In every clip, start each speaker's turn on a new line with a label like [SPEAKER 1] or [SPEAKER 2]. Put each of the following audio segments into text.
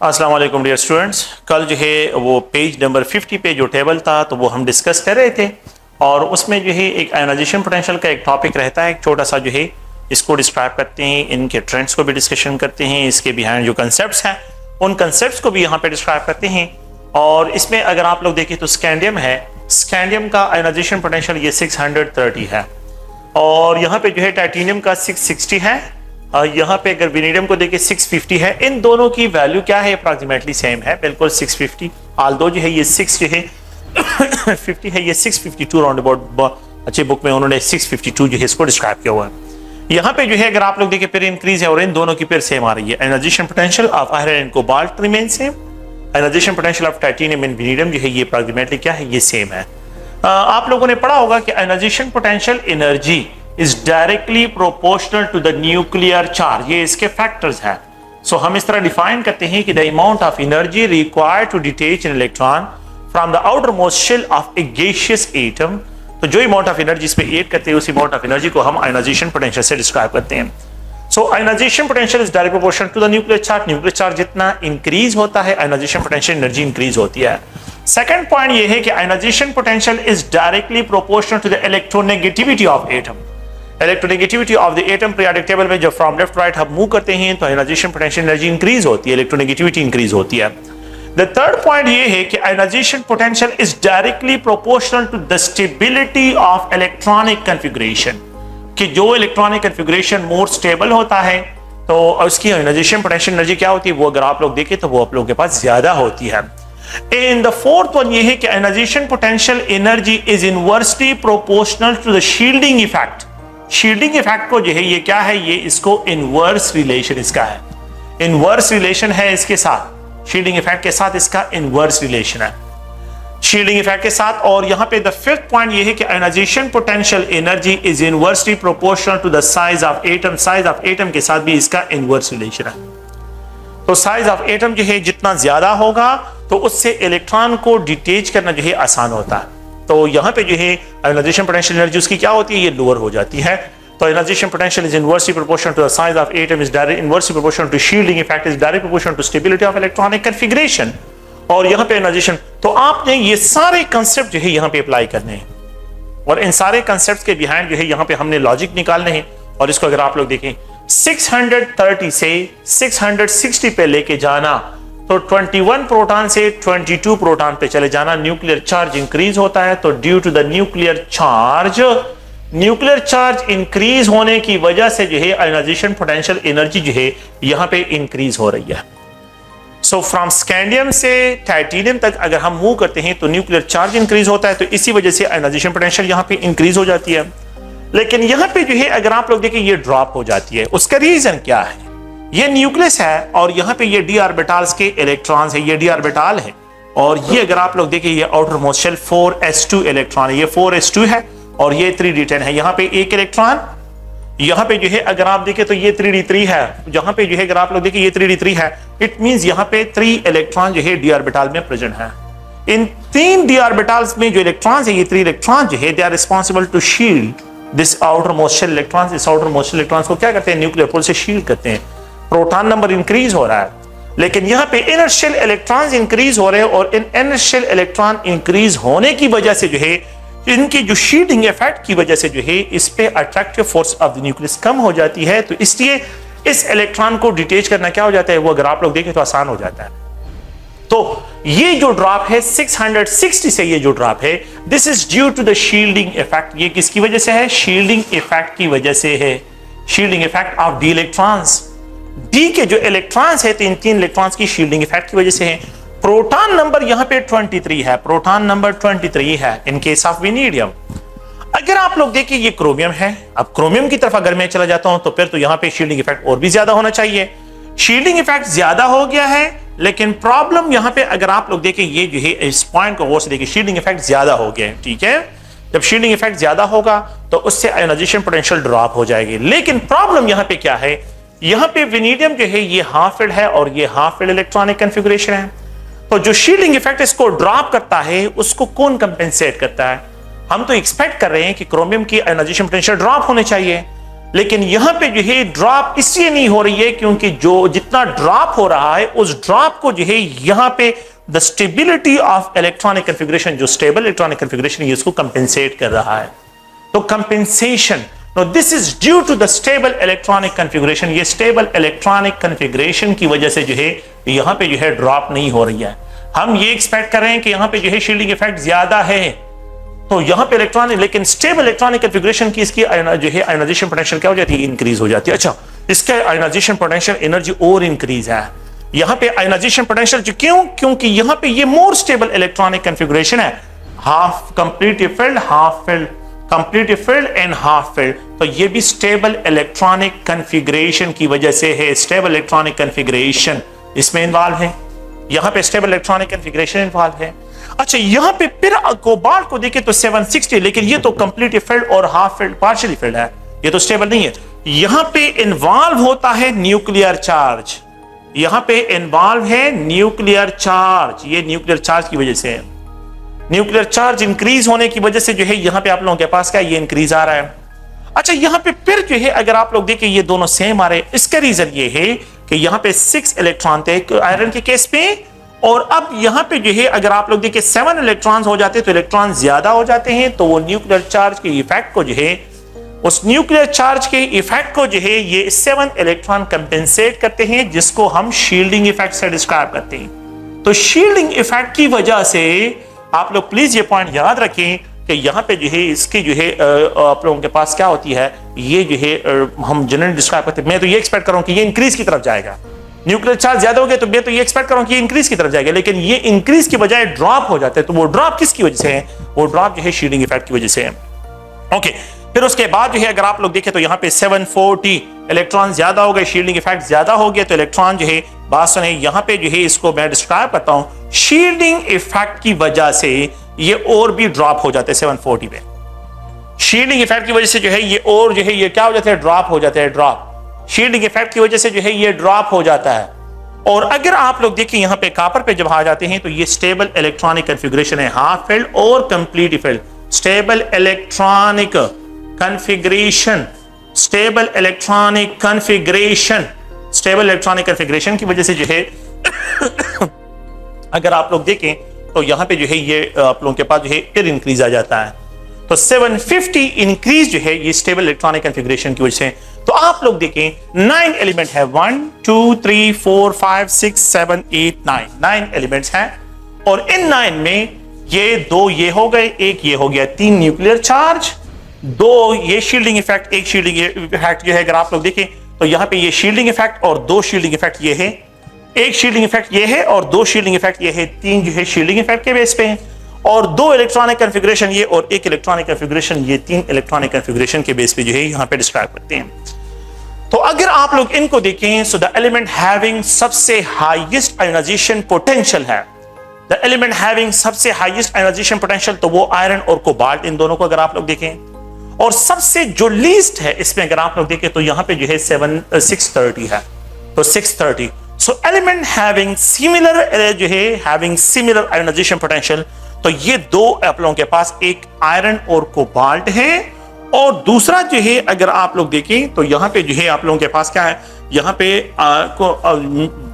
[SPEAKER 1] अस्सलाम वालेकुम dear students. कल जो है वो पेज नंबर 50 पे जो टेबल था तो वो हम डिस्कस कर रहे थे और उसमें जो है एक आयोनाइजेशन पोटेंशियल का एक टॉपिक रहता है, एक छोटा सा जो है इसको डिस्क्राइब करते हैं, इनके ट्रेंड्स को भी डिस्कशन करते हैं, इसके बिहाइंड जो कंसेप्ट्स हैं उन कंसेप्ट्स को भी यहाँ पे डिस्क्राइब करते हैं। और इसमें अगर आप लोग देखें तो स्कैंडियम है, स्कैंडियम का आयोनाइजेशन पोटेंशियल ये 630 है और यहाँ पे जो है टाइटेनियम का 660 है, यहाँ पे अगर वेनेडियम को देखें 650 है। इन दोनों की वैल्यू क्या है, अप्रॉक्सीमेटली सेम है, बिल्कुल 650। आल्दो जो है ये 6 जो है 50 है, ये 652 राउंड अबाउट अच्छे बुक में उन्होंने 652 जो है इसको डिस्क्राइब किया हुआ है। यहाँ पे जो है अगर आप लोग देखें फिर इंक्रीज है और इन दोनों की फिर सेम आ रही है। Ionization potential of iron and cobalt remain same, ionization potential of titanium and vanadium जो है ये अप्रॉक्सीमेटली क्या है, ये सेम है। आप लोगों ने पढ़ा होगा कि ionization potential energy is directly proportional to the nuclear charge, ये इसके फैक्टर्स हैं। सो हम इस तरह डिफाइन करते हैं कि the amount of energy required to detach an electron from the outermost shell of a gaseous atom, तो जो amount of energy इसमें ऐड करते हैं उस amount of energy को हम आयोनाइजेशन पोटेंशियल से डिस्क्राइब करते हैं। So ionisation potential is direct proportional to the nuclear charge, nuclear charge जितना इंक्रीज होता है आयोनाइजेशन पोटेंशियल एनर्जी इंक्रीज होती है। सेकंड पॉइंट ये है कि ionization potential is directly proportional to the electronegativity of atom. Electronegativity of the atom periodic table में जब फ्रॉम लेफ्ट राइट हम मूव करते हैं तो आयोनाइजेशन पोटेंशियल एनर्जी इंक्रीज होती है, इलेक्ट्रोनेगेटिविटी इंक्रीज होती है। द थर्ड पॉइंट ये है कि ionization potential is directly proportional to the stability of electronic configuration, कि जो इलेक्ट्रॉनिक कॉन्फ़िगरेशन मोर स्टेबल होता है तो उसकी आयोनाइजेशन पोटेंशियल एनर्जी क्या होती है, वो अगर आप लोग देखें तो वो आप लोगों के पास ज्यादा होती है। इन द फोर्थ वन ये है कि ionization potential energy is inversely proportional to the shielding effect. Shielding effect को जो है ये क्या है, ये इसको इनवर्स रिलेशन इसका है, इनवर्स रिलेशन है इसके साथ, शील्डिंग इफेक्ट के साथ इसका इनवर्स रिलेशन है शील्डिंग इफेक्ट के साथ। और यहां पे द फिफ्थ पॉइंट ये है कि ionization potential energy is inversely proportional to the size of atom, size of atom के साथ भी इसका इनवर्स रिलेशन है। तो साइज ऑफ एटम जो है जितना ज्यादा होगा तो उससे इलेक्ट्रॉन को डिटेच करना जो है आसान होता है। तो यहां पे जो है आयोनाइजेशन पोटेंशियल एनर्जी उसकी क्या होती है, ये लोअर हो जाती है। तो ionization potential is inversely proportional to the size of atom, is direct inversely proportional to shielding effect, is direct proportional to stability of electronic configuration. और यहां पे आयोनाइजेशन, तो आपने ये सारे कांसेप्ट जो है यहां पे अप्लाई करने हैं और इन सारे कांसेप्ट्स के बिहाइंड जो है यहां पे हमने लॉजिक निकालने हैं। और इसको अगर आप लोग देखें 630 से 660 पे लेके जाना तो 21 प्रोटॉन से 22 प्रोटॉन पे चले जाना, न्यूक्लियर चार्ज इंक्रीज होता है। तो due to the nuclear charge increase होने की वजह से जो है आयोनाइजेशन पोटेंशियल एनर्जी जो है यहां पे इंक्रीज हो रही है। सो फ्रॉम स्कैंडियम से टाइटेनियम तक अगर हम मूव करते हैं तो न्यूक्लियर चार्ज इंक्रीज होता है, तो इसी वजह से आयोनाइजेशन पोटेंशियल यहां पे इंक्रीज हो जाती है। लेकिन यहां पे जो है अगर आप लोग देखें ये ड्रॉप हो जाती है, उसका रीजन क्या है, ये न्यूक्लियस है और यहाँ पे ये डी ऑर्बिटल्स के इलेक्ट्रॉन्स है, ये डी ऑर्बिटल है और ये अगर आप लोग देखें ये outer most shell 4s2 electron है, ये 4s2 है और ये 3d10 है। यहाँ पे एक इलेक्ट्रॉन, यहाँ पे जो है अगर आप देखें तो ये 3d3 है, जहां पे जो है अगर आप लोग देखें ये 3d3 है, इट मींस यहाँ पे 3 इलेक्ट्रॉन जो है डी ऑर्बिटल में प्रेजेंट है। इन 3 डी ऑर्बिटल्स में जो इलेक्ट्रॉन्स है, ये 3 इलेक्ट्रॉन जो है they are responsible to shield this outer most shell electrons. इस आउटर मोस्ट शेल इलेक्ट्रॉन्स को क्या करते हैं, न्यूक्लियर पोल से शील्ड करते हैं। प्रोटॉन नंबर इंक्रीज हो रहा है, लेकिन यहाँ पे इनर शेल इलेक्ट्रॉन्स इंक्रीज हो रहे हैं और इन इनर शेल इलेक्ट्रॉन इंक्रीज होने की वजह से जो है इनकी जो शील्डिंग इफेक्ट की वजह से जो है इस पे attractive force of the nucleus कम हो जाती है। तो इसलिए इस इलेक्ट्रॉन को डिटेच करना क्या हो जाता है, वो अगर आप लोग देखें तो आसान हो जाता है। तो ये जो ड्रॉप है 660 से ये जो ड्रॉप है, this is due to the shielding effect. ये किसकी वजह से है, शील्डिंग इफेक्ट की वजह से है, shielding effect of D electrons. D के जो इलेक्ट्रॉन्स है तो इन 3 इलेक्ट्रॉन्स की शील्डिंग इफेक्ट की वजह से है। प्रोटॉन नंबर यहां पे 23 है, प्रोटॉन नंबर 23 है इन केस ऑफ वेनेडियम। अगर आप लोग देखिए ये क्रोमियम है, अब क्रोमियम की तरफ अगर मैं चला जाता हूं तो फिर तो यहां पे शील्डिंग इफेक्ट और भी ज्यादा होना चाहिए। शील्डिंग इफेक्ट ज्यादा हो गया है, लेकिन प्रॉब्लम यहां पे अगर आप लोग देखें ये जो है इस पॉइंट को गौर से देखिए, शील्डिंग इफेक्ट ज्यादा हो गया है, ठीक है। जब शील्डिंग इफेक्ट ज्यादा होगा तो उससे आयोनाइजेशन पोटेंशियल ड्रॉप हो जाएगी। लेकिन प्रॉब्लम यहां पे क्या है, यहां पे वेनेडियम जो है ये हाफ फील्ड है और ये हाफ फील्ड इलेक्ट्रॉनिक कॉन्फ़िगरेशन है। तो जो शील्डिंग इफेक्ट इसको ड्रॉप करता है उसको कौन कंपेंसेट करता है, हम तो एक्सपेक्ट कर रहे हैं कि क्रोमियम की आयोनाइजेशन पोटेंशियल ड्रॉप होने चाहिए, लेकिन यहां पे जो है ड्रॉप इसलिए नहीं हो रही है क्योंकि जो जितना ड्रॉप हो रहा है उस ड्रॉप को जो है यहां पे the stability of electronic configuration, जो स्टेबल इलेक्ट्रॉनिक कॉन्फ़िगरेशन, ये इसको कंपेंसेट कर रहा है। तो compensation, no this is due to the stable electronic configuration. ये स्टेबल इलेक्ट्रॉनिक कॉन्फ़िगरेशन की वजह से जो है यहां पे जो है ड्रॉप नहीं हो रही है। हम ये एक्सपेक्ट कर रहे हैं कि यहां पे जो है शील्डिंग इफेक्ट ज्यादा है, तो यहां पे इलेक्ट्रॉनिक, लेकिन स्टेबल इलेक्ट्रॉनिक कॉन्फ़िगरेशन की इसकी जो है आयोनाइजेशन पोटेंशियल क्या हो जाती है, इंक्रीज हो जाती है। अच्छा, इसका आयोनाइजेशन पोटेंशियल एनर्जी और इंक्रीज है यहां पे आयोनाइजेशन पोटेंशियल, क्यों? क्योंकि यहां पे ये मोर स्टेबल इलेक्ट्रॉनिक कॉन्फ़िगरेशन है, half completely filled, half filled, completely filled and half filled. तो ये भी स्टेबल इलेक्ट्रॉनिक कॉन्फ़िगरेशन की वजह से है। स्टेबल इलेक्ट्रॉनिक कॉन्फ़िगरेशन इसमें इन्वॉल्व है, यहां पे स्टेबल इलेक्ट्रॉनिक कॉन्फ़िगरेशन इन्वॉल्व है। अच्छा, यहां पे फिर कोबाल्ट को देखें तो 760, लेकिन ये तो कंप्लीटली फिल्ड और हाफ फिल्ड, पार्शियली फिल्ड है, ये तो स्टेबल नहीं है। यहां पे इन्वॉल्व होता है न्यूक्लियर चार्ज, यहां पे इन्वॉल्व है न्यूक्लियर चार्ज, ये न्यूक्लियर चार्ज की वजह से है। न्यूक्लियर चार्ज इंक्रीज होने की वजह से जो है यहां पे आप लोगों के पास क्या, ये इंक्रीज आ रहा है। अच्छा, यहां पे फिर जो है अगर आप लोग देखें ये दोनों सेम आ रहे हैं, इसका रीजन ये है कि यहां पे 6 इलेक्ट्रॉन थे आयरन के केस पे, और अब यहां पे जो है अगर आप लोग देखें 7 इलेक्ट्रॉन्स हो जाते हैं तो इलेक्ट्रॉन ज्यादा हो जाते हैं, तो वो न्यूक्लियर चार्ज के इफेक्ट को जो है, उस न्यूक्लियर चार्ज के इफेक्ट को जो है ये 7 इलेक्ट्रॉन कंपेंसेट करते हैं, जिसको हम शील्डिंग इफेक्ट से डिस्क्राइब करते हैं। तो शील्डिंग इफेक्ट की वजह से आप लोग प्लीज ये पॉइंट याद रखें कि यहां पे जो है इसकी जो है आप लोगों के पास क्या होती है, ये जो है हम जनरली डिस्क्राइब करते हैं। मैं तो ये एक्सपेक्ट कर रहा हूं कि ये इंक्रीज की तरफ जाएगा, न्यूक्लियर चार्ज ज्यादा हो गया तो मैं तो ये एक्सपेक्ट कर रहा हूं कि ये इंक्रीज की तरफ जाएगा, लेकिन ये इंक्रीज की बजाय ड्रॉप हो जाता है। तो वो ड्रॉप किसकी वजह से है, वो ड्रॉप जो है शील्डिंग इफेक्ट की वजह से है। ओके, फिर उसके बाद जो है अगर आप लोग देखें तो यहाँ पे 740 इलेक्ट्रॉन ज्यादा हो गए, शील्डिंग इफेक्ट ज्यादा हो गया, तो इलेक्ट्रॉन जो है, बात सुने, यहाँ पे जो है इसको मैं डिस्क्राइब करता हूँ, शील्डिंग इफेक्ट की वजह से ये और भी ड्रॉप हो जाते हैं 740 पे। शील्डिंग इफेक्ट की वजह से जो है ये और जो है ये क्या हो जाता है, ड्रॉप हो जाता है, ड्रॉप। शील्डिंग इफेक्ट की वजह से जो है ये ड्रॉप हो जाता है। और अगर आप लोग देखें यहाँ पे कॉपर पे जब आ जाते हैं तो ये स्टेबल इलेक्ट्रॉनिक कॉन्फ़िगरेशन है, हाफ फिल्ड और complete field. Stable electronic configuration, stable electronic configuration, stable electronic configuration की वजह से जो है अगर आप लोग देखें तो यहां पे जो है ये आप लोगों के पास जो है फिर इंक्रीज आ जाता है। तो 750 इंक्रीज जो है ये स्टेबल इलेक्ट्रॉनिक कॉन्फ़िगरेशन की वजह से। तो आप लोग देखें 9 एलिमेंट है, 1 2 3 4 5 6 7 8 9 एलिमेंट्स हैं, और इन 9 में ये 2 ये हो गए, एक ये हो गया, 3 न्यूक्लियर चार्ज, 2 ये शील्डिंग इफेक्ट, एक शील्डिंग इफेक्ट जो है अगर आप लोग देखें तो यहां पे ये शील्डिंग इफेक्ट और 2 शील्डिंग इफेक्ट ये है, एक शील्डिंग इफेक्ट ये है और 2 शील्डिंग इफेक्ट ये है, 3 जो है शील्डिंग इफेक्ट के बेस पे है, और 2 इलेक्ट्रॉनिक कॉन्फ़िगरेशन ये और 1 इलेक्ट्रॉनिक कॉन्फ़िगरेशन ये, 3 इलेक्ट्रॉनिक कॉन्फ़िगरेशन के बेस पे जो है यहां पे डिस्क्राइब करते हैं। तो अगर आप लोग इनको देखें, सो द एलिमेंट हैविंग सबसे हाईएस्ट आयोनाइजेशन पोटेंशियल है, द एलिमेंट हैविंग सबसे हाईएस्ट आयोनाइजेशन पोटेंशियल, तो वो आयरन और कोबाल्ट, इन दोनों को अगर आप लोग देखें, और सबसे जो लीस्ट है इसमें अगर आप लोग देखें तो यहां पे जो है 630 है, तो 630। सो एलिमेंट हैविंग सिमिलर जो है हैविंग सिमिलर आयोनाइजेशन पोटेंशियल, तो ये 2 आप लोगों के पास, एक आयरन और कोबाल्ट है, और दूसरा जो है अगर आप लोग देखें तो यहां पे जो है आप लोगों के पास क्या है, यहां पे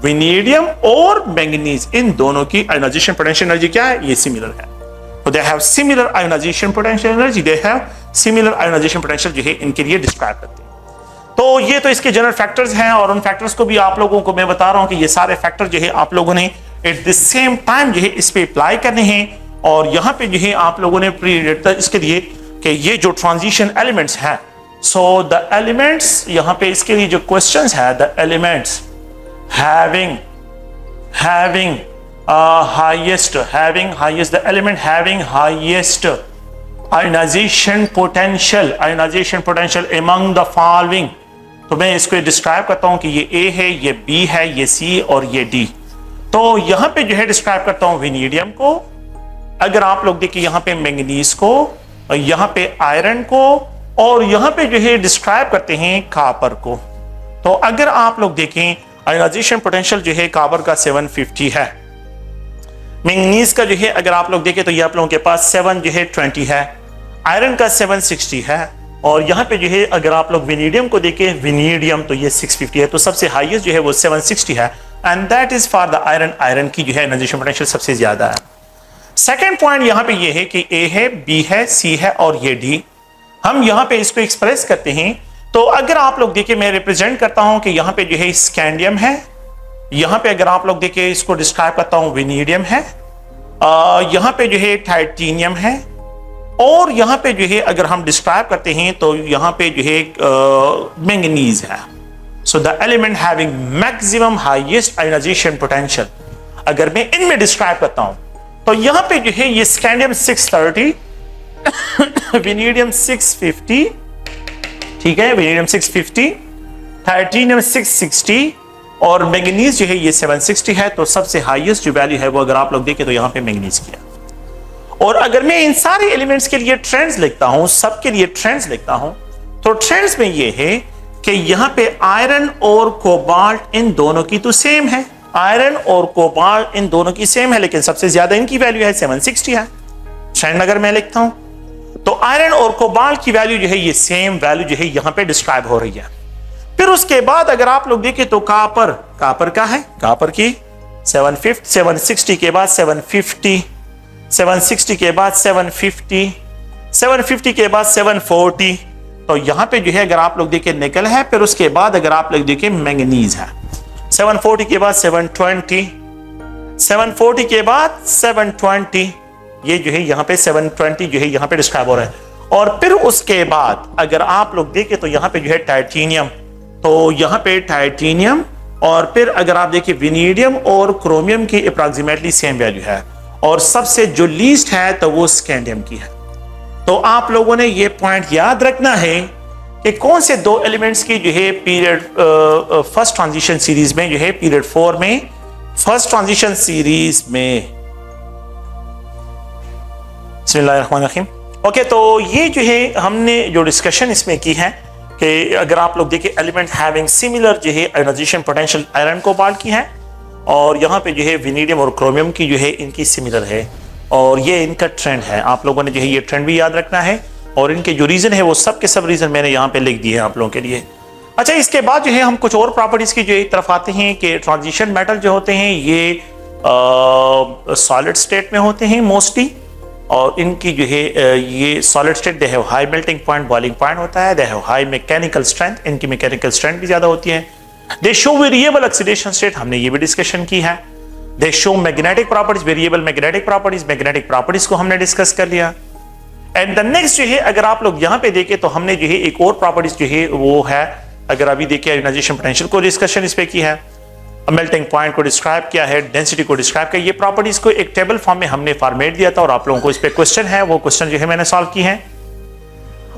[SPEAKER 1] वेनेडियम और मैंगनीज, इन दोनों की आयोनाइजेशन पोटेंशियल एनर्जी क्या है, ये सिमिलर है। तो they have similar ionisation potential energy, they have similar ionization potential जो है इनके लिए डिस्क्राइब करते हैं। तो ये तो इसके जनरल फैक्टर्स हैं, और उन फैक्टर्स को भी आप लोगों को मैं बता रहा हूं कि ये सारे फैक्टर जो है आप लोगों ने एट द सेम टाइम जो है इस पे अप्लाई करने हैं। और यहां पे जो है आप लोगों ने इसके लिए कि ये जो ट्रांजिशन एलिमेंट्स हैं, सो द एलिमेंट्स यहां पे इसके लिए जो क्वेश्चंस है, the elements having highest, the element having highest ionization potential among the following, तो मैं इसको डिस्क्राइब करता हूं कि ये A है, ये B है, ये C और ये D। तो यहां पे जो है डिस्क्राइब करता हूं वेनेडियम को, अगर आप लोग देखिए यहां पे मैंगनीज को, और यहां पे आयरन को, और यहां पे जो है डिस्क्राइब करते हैं कॉपर को। तो अगर आप लोग देखें आयोनाइजेशन पोटेंशियल जो है कॉपर का 750 है, मैंगनीज का जो है अगर आप लोग देखें तो ये आप लोगों के पास 7 जो है 20 है, आयरन का 760 है, और यहाँ पे जो है अगर आप लोग वेनेडियम को देखें, वेनेडियम तो ये 650 है, तो सबसे हाईएस्ट जो है वो 760 है, and that is for the iron. Iron की जो है आयनाइजेशन पोटेंशियल सबसे ज्यादा है। सेकेंड पॉइंट यहाँ पे ये है कि ए है, बी है, सी है और ये डी। हम यहाँ पे इसको एक्सप्रेस करते हैं, तो अगर आप लोग देखिए मैं रिप्रेजेंट करता हूं कि यहाँ पे जो है स्कैंडियम है, यहाँ पे अगर आप लोग देखिए इसको डिस्क्राइब करता हूं वेनेडियम है, यहाँ पे जो है टाइटेनियम है, और यहाँ पे जो है अगर हम डिस्क्राइब करते हैं तो यहाँ पे जो है मैंगनीज है। So the element having maximum highest ionization potential, अगर मैं इनमें डिस्क्राइब करता हूं तो यहाँ पे जो है ये स्कैंडियम 630, वेनेडियम 650, ठीक है, वेनेडियम 650, टाइटेनियम 660 और मैंगनीज जो है ये 760 है। तो सबसे हाईएस्ट जो वैल्यू है वो अगर आप लोग देखें तो यहाँ पे मैंगनीज की है। और अगर मैं इन सारे एलिमेंट्स के लिए ट्रेंड्स लिखता हूं, सबके लिए ट्रेंड्स लिखता हूं, तो ट्रेंड्स में ये है कि यहां पे आयरन और कोबाल्ट इन दोनों की तो सेम है, आयरन और कोबाल्ट इन दोनों की सेम है, लेकिन सबसे ज्यादा इनकी वैल्यू है 760 है। ट्रेंड अगर मैं लिखता हूं तो आयरन और कोबाल्ट की वैल्यू जो है ये सेम वैल्यू जो है यहां पे डिस्क्राइब हो रही है। फिर उसके बाद अगर आप लोग देखें तो कापर का है, कापर की 760 के बाद 750, 760 के बाद 750, 750 के बाद 740, तो यहां पे जो है अगर आप लोग देखें निकल है। फिर उसके बाद अगर आप लोग देखें मैंगनीज है, 740 के बाद 720, 740 के बाद 720, ये जो है यहां पे 720 जो है यहां पे डिस्क्राइब हो रहा है। और फिर उसके बाद अगर आप लोग देखें तो यहां पे जो है टाइटेनियम, तो यहां पे टाइटेनियम, और फिर अगर आप देखिए वेनेडियम और क्रोमियम की अप्रॉक्सीमेटली सेम वैल्यू है, और सबसे जो लीस्ट है तो वो स्कैंडियम की है। तो आप लोगों ने ये पॉइंट याद रखना है कि कौन से दो एलिमेंट्स की जो है पीरियड फर्स्ट ट्रांजिशन सीरीज में जो है पीरियड 4 में, फर्स्ट ट्रांजिशन सीरीज में, बिस्मिल्लाहिर्रहमानिर्रहीम। ओके, तो ये जो है हमने जो डिस्कशन इसमें की है कि अगर आप लोग देखिए एलिमेंट हैविंग सिमिलर जो है आयनाइजेशन पोटेंशियल आयरन कोबाल्ट की है, और यहाँ पे जो है वेनेडियम और क्रोमियम की जो है इनकी सिमिलर है, और ये इनका ट्रेंड है। आप लोगों ने जो है ये ट्रेंड भी याद रखना है, और इनके जो रीजन है वो सब के सब रीजन मैंने यहाँ पे लिख दिए हैं आप लोगों के लिए। अच्छा, इसके बाद जो है हम कुछ और प्रॉपर्टीज की जो एक तरफ आते हैं कि ट्रांजिशन मेटल जो होते हैं ये सॉलिड स्टेट में होते हैं मोस्टली, और इनकी जो है ये solid state they have high melting point, boiling point होता है, they have high mechanical strength, इनकी मैकेनिकल स्ट्रेंथ भी ज्यादा होती है। दे शो वेरिएबल ऑक्सीडेशन स्टेट, हमने ये भी डिस्कशन की है। दे show magnetic properties, variable magnetic properties को हमने डिस्कस कर लिया। एंड द नेक्स्ट जो है अगर आप लोग यहाँ पे देखें तो हमने जो है एक और प्रॉपर्टीज जो है वो है, अगर अभी देखिए आयनाइजेशन पोटेंशियल को डिस्कशन इस पे की है, मेल्टिंग पॉइंट को डिस्क्राइब किया है, डेंसिटी को डिस्क्राइब किया। ये प्रॉपर्टीज को एक टेबल फॉर्म में हमने फॉर्मेट दिया था, और आप लोगों को इस पे क्वेश्चन है, वो क्वेश्चन जो है मैंने सॉल्व की है।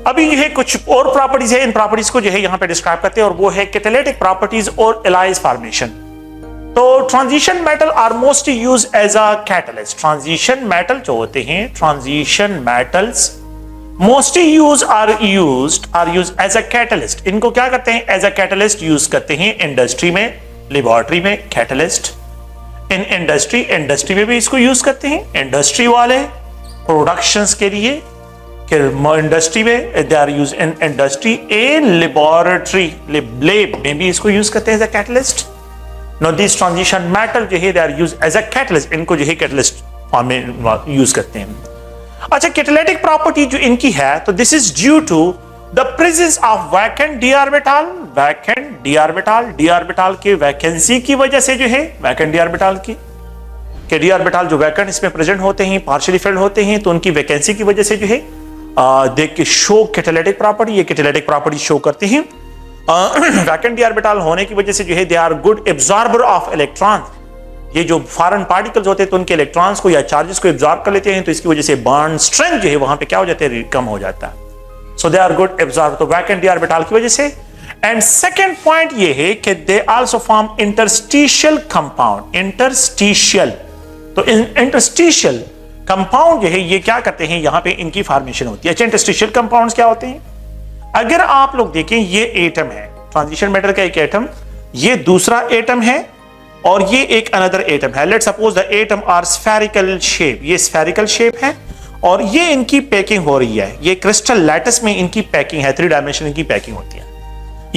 [SPEAKER 1] अभी जो है कुछ और प्रॉपर्टीज है, इन प्रॉपर्टीज को जो है यहाँ पे डिस्क्राइब करते हैं, और वो है कैटालिटिक प्रॉपर्टीज और एलाइज फॉर्मेशन। तो transition metal are mostly use as a catalyst. Transition metal जो होते हैं, transition metals mostly use as a catalyst. इनको क्या करते हैं, एज अ कैटलिस्ट यूज करते हैं इंडस्ट्री में, लेबोरेटरी में कैटलिस्ट, इन इंडस्ट्री में भी इसको यूज करते हैं इंडस्ट्री वाले प्रोडक्शंस के लिए, इंडस्ट्री में they are use in industry, in laboratory lab में भी इसको यूज करते हैं as a catalyst. No this transition metal जो है they are use as a catalyst, इनको जो है कैटलिस्ट फॉर्म में यूज करते हैं। अच्छा, कैटालिटिक प्रॉपर्टी जो इनकी है, तो this is due to the presence of vacant D orbital, D orbital की वैकेंसी की वजह से जो है, वैकेंट डी ऑर्बिटल की डी ऑर्बिटल जो वैकेंट इसमें प्रेजेंट होते हैं, पार्शियली फिल्ड होते हैं, तो उनकी वैकेंसी की वजह से जो है देख के शो कैटालिटिक प्रॉपर्टी, ये कैटालिटिक प्रॉपर्टी शो करते हैं। वैकेंट डी ऑर्बिटल होने की वजह से जो है they are good absorber of electron. ये जो फॉरेन पार्टिकल्स होते हैं तो उनके इलेक्ट्रॉन्स को या चार्जेस को एब्जॉर्ब कर लेते हैं, तो इसकी वजह से बॉन्ड स्ट्रेंथ जो है वहां पे क्या हो जाता है, कम हो जाता है। सो दे आर गुड एब्जॉर्ब, तो वैकेंट डी ऑर्बिटल की वजह से। एंड सेकंड पॉइंट ये है कि they also form interstitial compound, interstitial, तो इंटरस्टिशियल कंपाउंड जो है ये क्या करते हैं, यहां पे इनकी फॉर्मेशन होती है। इंटरस्टिशियल कंपाउंड्स क्या होते हैं, अगर आप लोग देखें ये एटम है, ट्रांजिशन मेटल का एक एटम, ये दूसरा एटम है, और ये एक अनदर एटम है। Let's suppose the atom are spherical shape, ये स्फेरिकल शेप है, और ये इनकी पैकिंग हो रही है, ये क्रिस्टल लैटिस में इनकी पैकिंग है, 3 डायमेंशन की पैकिंग होती है।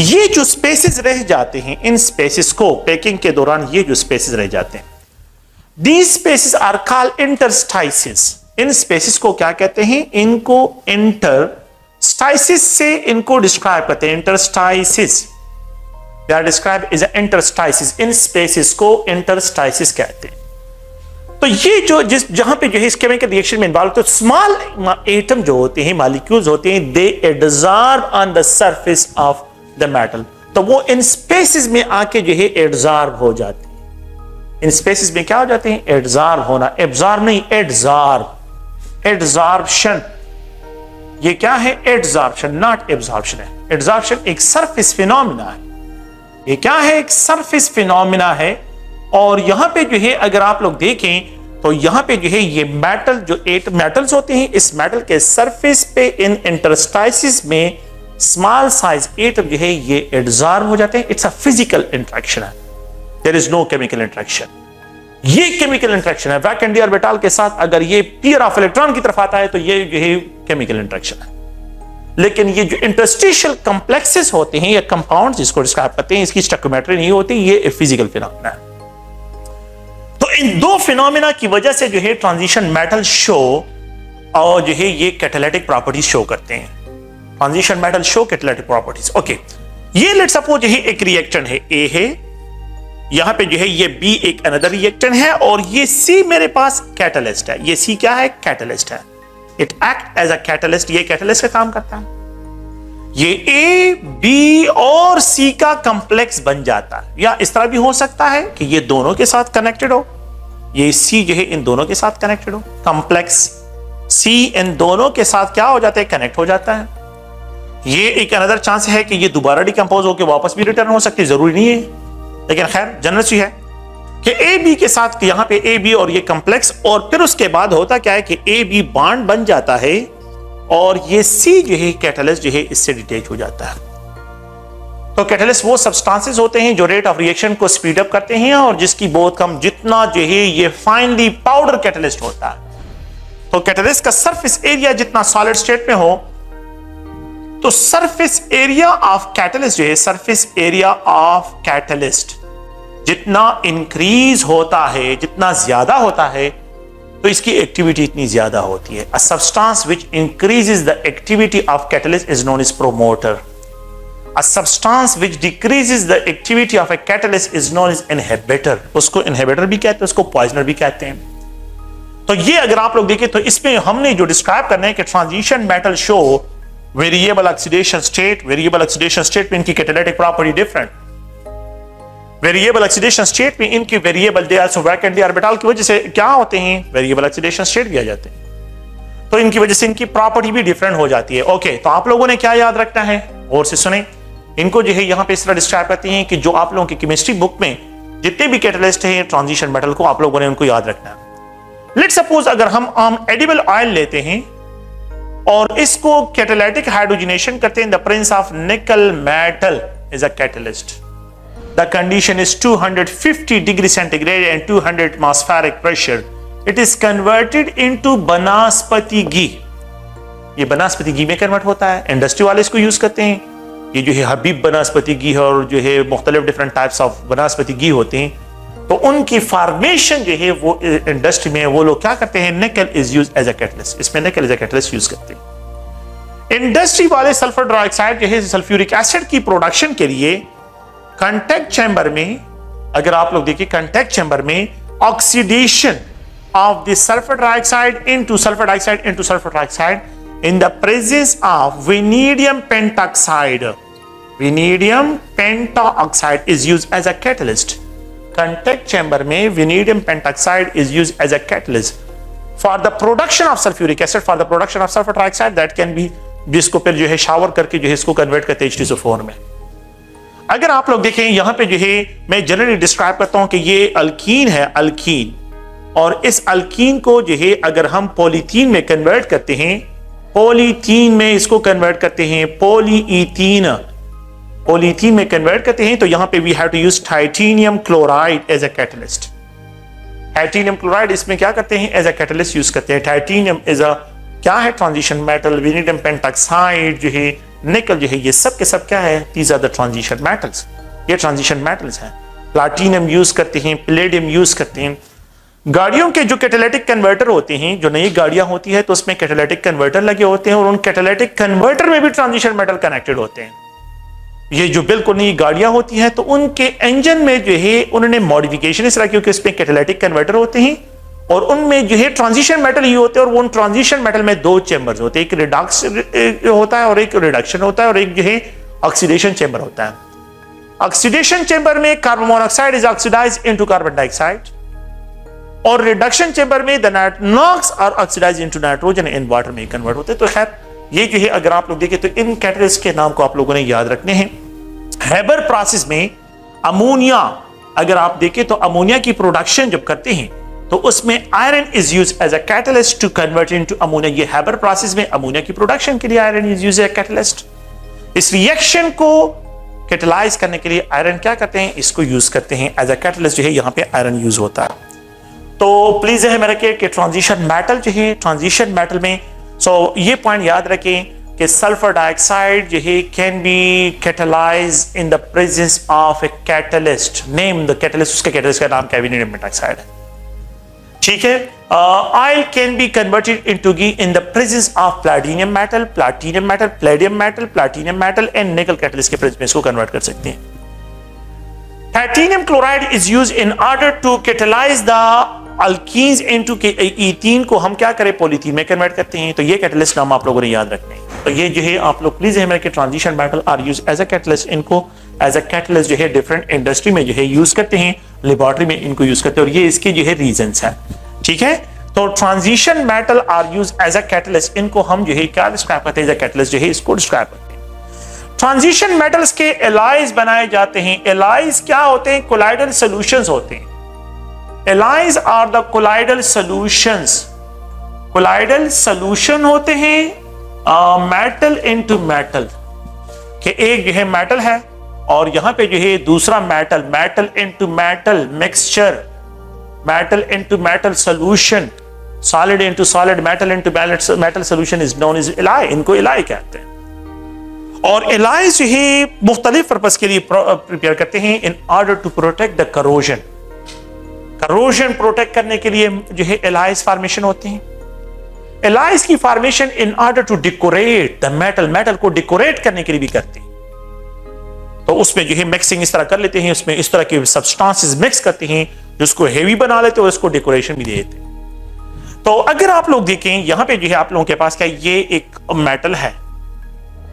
[SPEAKER 1] ये जो स्पेसेस रह जाते हैं, इन स्पेसेस को पैकिंग के दौरान ये जो स्पेसेस रह जाते हैं, these spaces are called interstices। In spaces को क्या कहते हैं? इनको इंटरस्टाइसिस से इनको डिस्क्राइब करते हैं, इंटरस्टाइसिस, they are described as interstices। In spaces को इंटरस्टाइसिस कहते हैं। तो ये जो जहां पे जो है इस केमिकल रिएक्शन में इन्वॉल्व, तो स्मॉल एटम जो होते हैं, मॉलिक्यूल्स होते हैं, they adsorb on the surface of the metal. तो वो इन स्पेसेस में आके जो है एडजॉर्ब हो जाते हैं। इन स्पेसेस में क्या हो जाते हैं? एडजॉर्ब होना, एब्जॉर्ब नहीं, एडजॉर्ब, एडजॉर्प्शन। ये क्या है? एडजॉर्प्शन, नॉट एब्जॉर्प्शन है। एडजॉर्प्शन एक सरफेस फिनोमिना है। ये क्या है? एक सरफेस फिनोमिना है। और यहां पे जो है अगर आप लोग देखें तो यहां पे जो है ये मेटल, जो 8 मेटल्स होते हैं, इस मेटल के सरफेस पे इन इंटरस्टाइसिस में स्मॉल साइज एटम जो है ये एडजॉर्ब हो जाते हैं। इट्स अ फिजिकल इंटरेक्शन है, there is no chemical interaction. ये केमिकल इंटरेक्शन है। वैकेंडी ऑर्बिटल के साथ अगर ये पेयर ऑफ इलेक्ट्रॉन की तरफ आता है तो ये जो है केमिकल इंटरेक्शन है। लेकिन ये जो इंटरस्टिशियल कॉम्प्लेक्सेस होते हैं या कंपाउंड्स जिसको डिस्क्राइब करते हैं, इसकी स्टोइकियोमेट्री नहीं होती, ये फिजिकल फिनोमेना है। तो इन 2 फिनोमेना की वजह से जो है ट्रांजिशन मेटल शो और जो है ये कैटालिटिक प्रॉपर्टीज शो करते हैं। Transition metal show catalytic properties. Okay, ये लेट्स सपोज यही एक रिएक्टेंट है, ए है, यहां पे जो है ये बी एक अनदर रिएक्टेंट है, और ये सी मेरे पास कैटलिस्ट है। ये सी क्या है? कैटलिस्ट है। It act as a catalyst, ये कैटलिस्ट का काम करता है। ये ए, बी और सी का कॉम्प्लेक्स बन जाता है, या इस तरह भी हो सकता है कि ये दोनों के साथ कनेक्टेड हो, ये सी जो है इन दोनों के साथ कनेक्टेड हो, कॉम्प्लेक्स सी इन दोनों के साथ क्या हो जाता है? कनेक्ट हो जाता है। ये एक अनदर चांस है कि ये दोबारा डिकम्पोज होकर वापस भी रिटर्न हो सकती है, जरूरी नहीं है, लेकिन खैर जनरल सी है कि ए बी के साथ यहां पे ए बी और ये कॉम्प्लेक्स, और फिर उसके बाद होता क्या है कि ए बी बॉन्ड बन जाता है और ये सी जो है कैटलिस्ट जो है इससे डिटैच हो जाता है। तो कैटलिस्ट वो सब्सटेंसेस होते हैं जो रेट ऑफ रिएक्शन को स्पीड अप करते हैं और जिसकी बहुत कम, जितना जो है ये फाइनली पाउडर कैटलिस्ट होता है। तो कैटलिस्ट का सरफेस एरिया जितना सॉलिड स्टेट में हो, तो सरफेस एरिया ऑफ कैटलिस्ट जो है, सरफेस एरिया ऑफ कैटलिस्ट जितना इंक्रीज होता है, जितना ज्यादा होता है, तो इसकी एक्टिविटी इतनी ज्यादा होती है। A substance which increases the activity of catalyst is known as promoter. A substance which decreases the activity of a catalyst is known as inhibitor. उसको इनहिबिटर भी कहते हैं, उसको पॉइजनर भी कहते हैं। तो ये अगर आप लोग देखें तो इसमें हमने जो डिस्क्राइब करना है कि transition metal show variable oxidation state. Variable oxidation state में इनकी catalytic property different. Variable oxidation state में इनकी variable they also vacant orbital की वजह से क्या होते हैं? वेरिएबल ऑक्सीडेशन स्टेट भी आ जाते हैं। तो इनकी वजह से इनकी प्रॉपर्टी भी डिफरेंट हो जाती है। ओके, तो आप लोगों ने क्या याद रखना है? और से सुने, इनको जो है यहां पे इस तरह डिस्क्राइब करते हैं कि जो आप लोगों की केमिस्ट्री बुक में जितने भी कैटलिस्ट हैं ट्रांजिशन मेटल को, आप लोगों ने उनको याद रखना है। लेट्स सपोज अगर हम एडिबल ऑयल लेते हैं और इसको कैटालिटिक हाइड्रोजनेशन करते हैं, the presence of nickel metal is a catalyst. The condition is 250 degree centigrade and 200 atmospheric pressure. It is converted into vanaspati ghee. ये बनास्पति घी में कन्वर्ट होता है, इंडस्ट्री वाले इसको यूज करते हैं। ये जो है हबीब बनास्पति घी है और जो है मुख्तलिफ डिफरेंट टाइप्स ऑफ बनास्पति घी होते हैं, तो उनकी फॉर्मेशन जो है वो इंडस्ट्री में वो लोग क्या करते हैं? Nickel is use as a catalyst. इसमें nickel as a catalyst use करते हैं। इंडस्ट्री वाले सल्फर डाइऑक्साइड जो है सल्फ्यूरिक एसिड की प्रोडक्शन के लिए कॉन्टैक्ट चैम्बर में, अगर आप लोग देखिए कॉन्टैक्ट चैम्बर में oxidation of the sulphur dioxide into sulphur dioxide into sulphur dioxide in the presence of vanadium pentoxide. Vanadium pentoxide is used as a catalyst. Contact chamber में vanadium pentoxide is used as a catalyst for the production of sulfuric acid, for the production of sulfur dioxide that can be, जिसको फिर जो है shower करके जो है इसको convert करते हैं H2SO4 में। अगर आप लोग देखें यहां पे जो है मैं जनरली डिस्क्राइब करता हूं कि ये अल्कीन है, अल्कीन, और इस अल्कीन को जो है अगर हम पॉलीथीन में कन्वर्ट करते हैं, पॉलीथीन में इसको कन्वर्ट करते हैं पॉलीईथीन, पॉलीथीन में कन्वर्ट करते हैं, तो यहां पे we have to use titanium chloride as a catalyst. Titanium chloride इसमें क्या करते हैं? एज अ कैटलिस्ट यूज करते हैं। टाइटेनियम इज अ क्या है ट्रांजिशन मेटल, वेनेडियम पेंटॉक्साइड जो है, निकल जो है, ये सब के सब क्या है, these are the transition metals, ये ट्रांजिशन मेटल्स हैं। प्लैटिनम यूज करते हैं, पैलेडियम यूज करते हैं। गाड़ियों के जो कैटालिटिक कन्वर्टर होते हैं, जो नई गाड़ियां होती है तो उसमें कैटालिटिक कन्वर्टर लगे होते हैं और उन कैटालिटिक कन्वर्टर में भी ट्रांजिशन मेटल कनेक्टेड होते हैं। ये जो बिल्कुल नई गाड़ियां होती हैं तो उनके इंजन में जो है उन्होंने मॉडिफिकेशन इस तरह, क्योंकि उसमें कैटालिटिक कन्वर्टर होते हैं और उनमें जो है ट्रांजिशन मेटल ये होते हैं और उन ट्रांजिशन मेटल में दो चेंबर्स होते हैं, एक रिडक्स होता है और एक रिडक्शन होता है और एक जो है ऑक्सीडेशन चेंबर होता है। ऑक्सीडेशन चेंबर में carbon monoxide is oxidized into carbon dioxide और रिडक्शन चेंबर में the NOx are oxidized into nitrogen in water में कन्वर्ट होते हैं। तो खैर ये जो है अगर आप लोग देखें तो इन कैटलिस्ट के नाम को आप लोगों ने याद रखने हैं। हैबर प्रोसेस में अमोनिया, अगर आप देखें तो अमोनिया की प्रोडक्शन जब करते हैं तो उसमें iron is use as a catalyst to convert into ammonia. ये हैबर प्रोसेस में अमोनिया की प्रोडक्शन के लिए iron is use as a catalyst. इस रिएक्शन को कैटलाइज करने के लिए आयरन क्या करते हैं, इसको यूज करते हैं एज अ कैटलिस्ट, जो है यहाँ पे आयरन यूज होता है। तो प्लीज है मेरे के ट्रांजिशन मेटल जो है, ट्रांजिशन मेटल में ये पॉइंट याद रखें कि सल्फर डाइऑक्साइड जो है can be catalyze in the presence of a catalyst. Name the catalyst, उसके कैटलिस्ट का नाम वेनेडियम पेंटॉक्साइड है, ठीक है। Oil can be converted into ghee in the presence of platinum metal, platinum metal and nickel catalyst के presence में इसको convert कर सकते हैं। Titanium chloride is used in order to catalyze the alkenes into ethene को हम क्या करें, पॉलीथीन में कन्वर्ट करते हैं। तो ये कैटलिस्ट नाम आप लोगों ने याद रखने हैं। तो ये जो है आप लोग प्लीज है मेरे transition metal are use as a catalyst, इनको एज अ कैटलिस्ट जो है डिफरेंट इंडस्ट्री में जो है यूज करते हैं, लेबोरेटरी में इनको यूज करते हैं और ये इसके जो है रीजंस हैं, ठीक है। तो transition metal are use as a catalyst, इनको हम जो है क्या डिस्क्राइब करते हैं, एज अ कैटलिस्ट जो है इसको डिस्क्राइब करते हैं। ट्रांजिशन मेटल्स के एलाइज बनाए जाते हैं। एलाइज क्या होते हैं, कोलाइडल सॉल्यूशंस होते हैं। Alloys are the colloidal solutions. Colloidal solution होते हैं मेटल इनटू मेटल के, एक जो है मेटल है और यहां पे जो है दूसरा metal, metal into metal mixture, metal into metal solution, solid into solid, metal into metal solution is known as alloy. इनको एलाई कहते हैं। और एलाई जो है मुख्तलिफ पर्पस के लिए प्रिपेयर करते हैं in order to protect the corrosion. Corrosion protect करने के लिए जो है एलाइज फॉर्मेशन होते हैं। एलाइज की formation in order to decorate the metal, metal को डेकोरेट करने के लिए भी करते हैं। तो उसमें जो है मिक्सिंग इस तरह कर लेते हैं, उसमें इस तरह के सब्सटेंसेस मिक्स करते हैं जिसको हेवी बना लेते हैं और इसको डेकोरेशन भी दे देते हैं। तो अगर आप लोग देखें यहां पे जो है आप लोगों के पास क्या, ये एक मेटल है,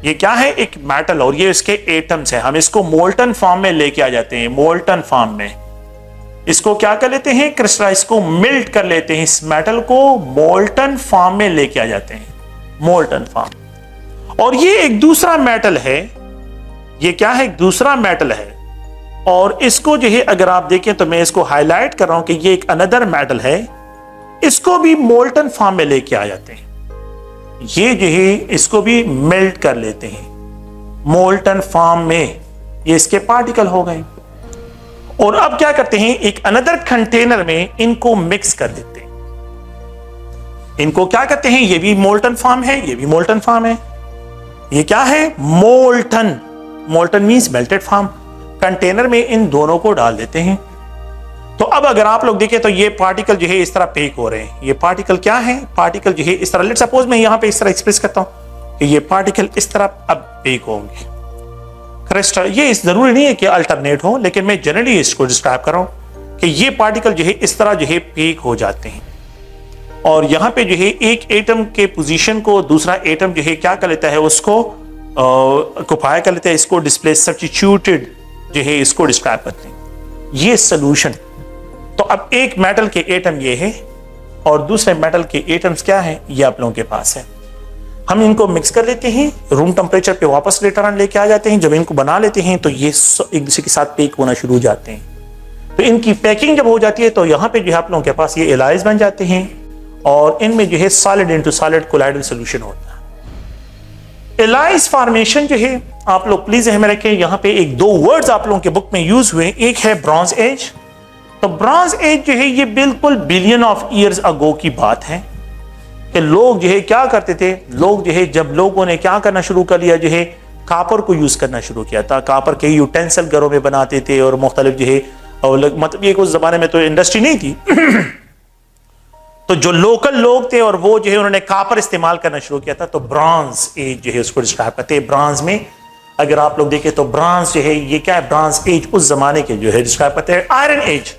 [SPEAKER 1] ये क्या है, एक मेटल, और ये इसके एटम्स है। हम इसको मोल्टन फॉर्म में लेके आ जाते हैं, मोल्टन फॉर्म में इसको क्या कर लेते हैं, क्रिस्टलाइज को मिल्ट कर लेते हैं, इस मेटल को मोल्टन फॉर्म में लेके आ जाते हैं, मोल्टन फॉर्म। और ये एक दूसरा मेटल है, ये क्या है, एक दूसरा मेटल है और इसको जो है अगर आप देखें तो मैं इसको हाईलाइट कर रहा हूं कि ये एक अनदर मेटल है, इसको भी मोल्टन फॉर्म में लेके आ जाते हैं। ये जो है इसको भी मेल्ट कर लेते हैं मोल्टन फॉर्म में, ये इसके पार्टिकल हो गए। और अब क्या करते हैं, एक अनदर कंटेनर में इनको मिक्स कर देते हैं। इनको क्या करते हैं, ये भी मोल्टन फॉर्म है, ये भी मोल्टन फॉर्म है। ये क्या है, molten, molten means melted form. Container में इन दोनों को डाल देते हैं। तो अब अगर आप लोग देखें तो ये पार्टिकल जो है इस तरह पेक हो रहे हैं। ये पार्टिकल क्या है, पार्टिकल जो है इस तरह, लेट्स सपोज मैं यहां पे इस तरह एक्सप्रेस करता हूं कि ये पार्टिकल इस तरह अब पेक होंगे क्रिस्टल। ये इस जरूरी नहीं है कि अल्टरनेट हो, लेकिन मैं जनरली इसको डिस्क्राइब कर रहा हूं कि ये पार्टिकल जो है इस तरह जो है पेक हो जाते हैं और यहां पे जो है एक एटम के पोजीशन को दूसरा एटम जो है क्या कर लेता है, उसको ऑक्युपाई कर लेता है, इसको डिस्प्लेस सब्स्टिट्यूटेड जो है इसको डिस्क्राइब करते हैं, ये सॉल्यूशन। तो अब एक मेटल के एटम ये है और दूसरे मेटल के एटम्स क्या है, ये आप लोगों के पास है। हम इनको मिक्स कर लेते हैं, रूम टेम्परेचर पे वापस लेटर ऑन लेके आ जाते हैं। जब इनको बना लेते हैं तो ये एक दूसरे के साथ पेक होना शुरू हो जाते हैं। तो इनकी पैकिंग जब हो जाती है तो यहाँ पे जो है आप लोगों के पास ये एलाइज बन जाते हैं और इनमें जो है solid into solid colloidal solution होता है। एलाइज फॉर्मेशन जो है आप लोग प्लीज हमें रखें, यहाँ पे एक दो वर्ड्स आप लोगों के बुक में यूज हुए, एक है ब्रॉन्ज एज। तो ब्रॉन्ज एज जो है ये बिल्कुल बिलियन ऑफ ईयर्स अगो की बात है। कि लोग जो है क्या करते थे, लोग जो है जब लोगों ने क्या करना शुरू कर लिया, जो है कापर को यूज करना शुरू किया था। कापर के यूटेंसिल घरों में बनाते थे और मुख्तलिफ जो है, मतलब ये उस जमाने में तो इंडस्ट्री नहीं थी तो जो लोकल लोग थे और वो जो है उन्होंने कापर इस्तेमाल करना शुरू किया था। तो ब्रॉन्ज एज जो है उसको डिस्क्राइब करते हैं। ब्रॉन्ज में अगर आप लोग देखें तो ब्रॉन्ज जो है ये क्या है, ब्रॉन्ज एज उस जमाने के जो है डिस्क्राइब करते हैं। आयरन एज,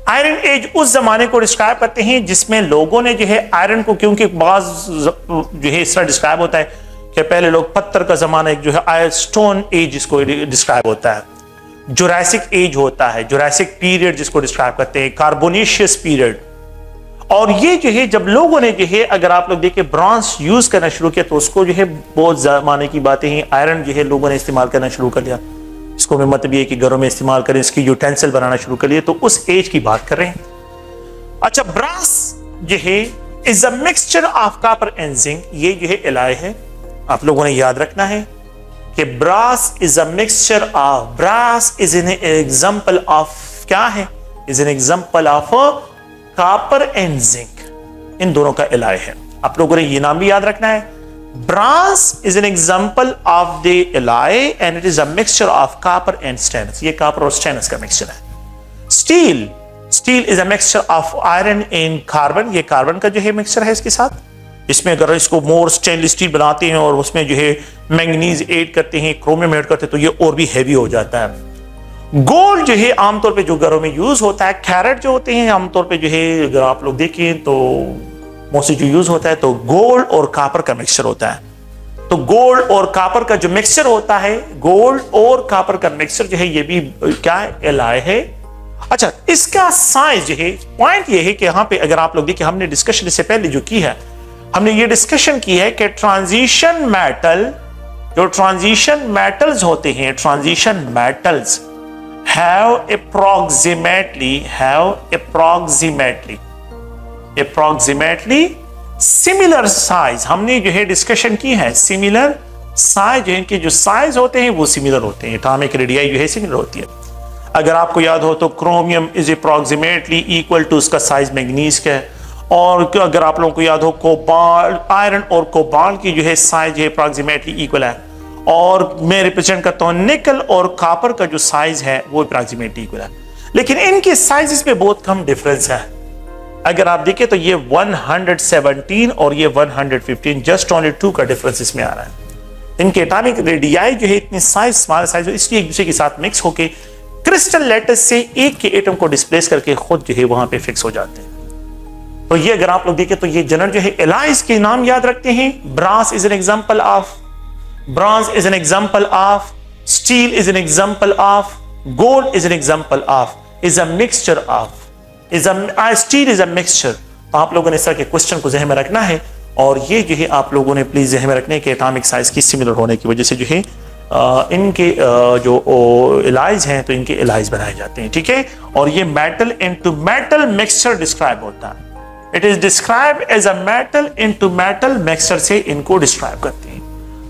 [SPEAKER 1] आयरन एज उस जमाने को डिस्क्राइब करते हैं जिसमें लोगों ने जो है आयरन को, क्योंकि बाज जो है इस तरह डिस्क्राइब होता है कि पहले लोग पत्थर का जमाना, एक जो है आयरन स्टोन एज जिसको डिस्क्राइब होता है, जुरासिक एज होता है, जुरासिक पीरियड जिसको डिस्क्राइब करते हैं, कार्बोनेशियस पीरियड। और ये जो है जब लोगों ने जो है, अगर आप लोग देखें ब्रॉन्ज यूज करना शुरू किया तो उसको जो है बहुत जमाने की बातें हैं, आयरन जो है लोगों ने इस्तेमाल करना शुरू कर दिया। इसको मैं मतलब ये कि घरों में इस्तेमाल करें, इसकी यूटेंसिल बनाना शुरू कर लिए, तो उस एज की बात कर रहे हैं। अच्छा, ब्रास जो है is a mixture of copper and zinc, ये जो है एलॉय है, आप लोगों ने याद रखना है कि brass is a mixture of, brass is an example of, क्या है, is an example of copper and zinc, इन दोनों का एलॉय है। आप लोगों ने ये नाम भी याद रखना है। Brass is an example of the alloy and it is a mixture of copper and stainless. ये copper और stainless का mixture है। Steel, steel is a mixture of iron and carbon. ये carbon का जो है mixture है इसके साथ। इसमें अगर इसको more stainless steel बनाते हैं और उसमें जो है मैंगनीज ऐड करते हैं, क्रोमियम ऐड करते हैं, तो ये और भी हैवी हो जाता है। गोल्ड जो है आमतौर पे जो घरों में यूज होता है, कैरेट जो होते हैं आमतौर पे जो है अगर आप लोग देखें तो मोस्टली जो यूज होता है तो गोल्ड और कॉपर का मिक्सचर होता है। तो गोल्ड और कॉपर का जो मिक्सचर होता है, गोल्ड और कॉपर का मिक्सचर जो है ये भी क्या है, एलॉय है। अच्छा, इसका साइज जो है, पॉइंट ये है कि यहाँ पे अगर आप लोग देखिए हमने डिस्कशन इससे पहले जो की है, हमने ये डिस्कशन की है कि ट्रांजिशन मेटल, जो ट्रांजिशन मेटल्स होते हैं, transition metals have approximately similar size, हमने जो है डिस्कशन की है, सिमिलर साइज, इनके जो साइज होते हैं वो सिमिलर होते हैं, एटॉमिक रेडियाई जो है सिमिलर होती है। अगर आपको याद हो तो chromium is approximately equal to उसका साइज मैंगनीज का है, और अगर आप लोगों को याद हो कोबाल्ट, आयरन और कोबाल्ट की जो है साइज है अप्रोक्सीमेटली इक्वल है, और मैं रिप्रेजेंट करता हूँ निकल और कॉपर का जो साइज है वो अप्रोक्सीमेटली इक्वल है, लेकिन इनके साइजेस में बहुत कम डिफरेंस है। अगर आप देखें तो ये 117 और ये 115, जस्ट ओनली 2 का डिफरेंस इसमें आ रहा है। इनके एटॉमिक रेडियाई जो है इतनी साइज, स्मॉल साइज, इसलिए एक दूसरे के साथ मिक्स होके क्रिस्टल लेटिस से एक के एटम को डिस्प्लेस करके खुद जो है वहां पे फिक्स हो जाते हैं। तो ये अगर आप लोग देखें तो ये जनरल जो है एलॉयज के नाम याद रखते हैं। Brass is an example of, bronze is an example of, steel is an example of, gold is an example of, is a mixture of, steel is a mixture. तो आप लोगों ने इस तरह के क्वेश्चन को ज़हन में रखना है, और ये जो है आप लोगों ने प्लीज ज़हन में रखने के एटॉमिक साइज की सिमिलर होने की वजह से जो है इनके जो एलाइज हैं तो इनके एलाइज बनाए जाते हैं, ठीक है। और ये metal into metal mixture describe होता है, it is describe as a metal into metal mixture से इनको डिस्क्राइब करते हैं।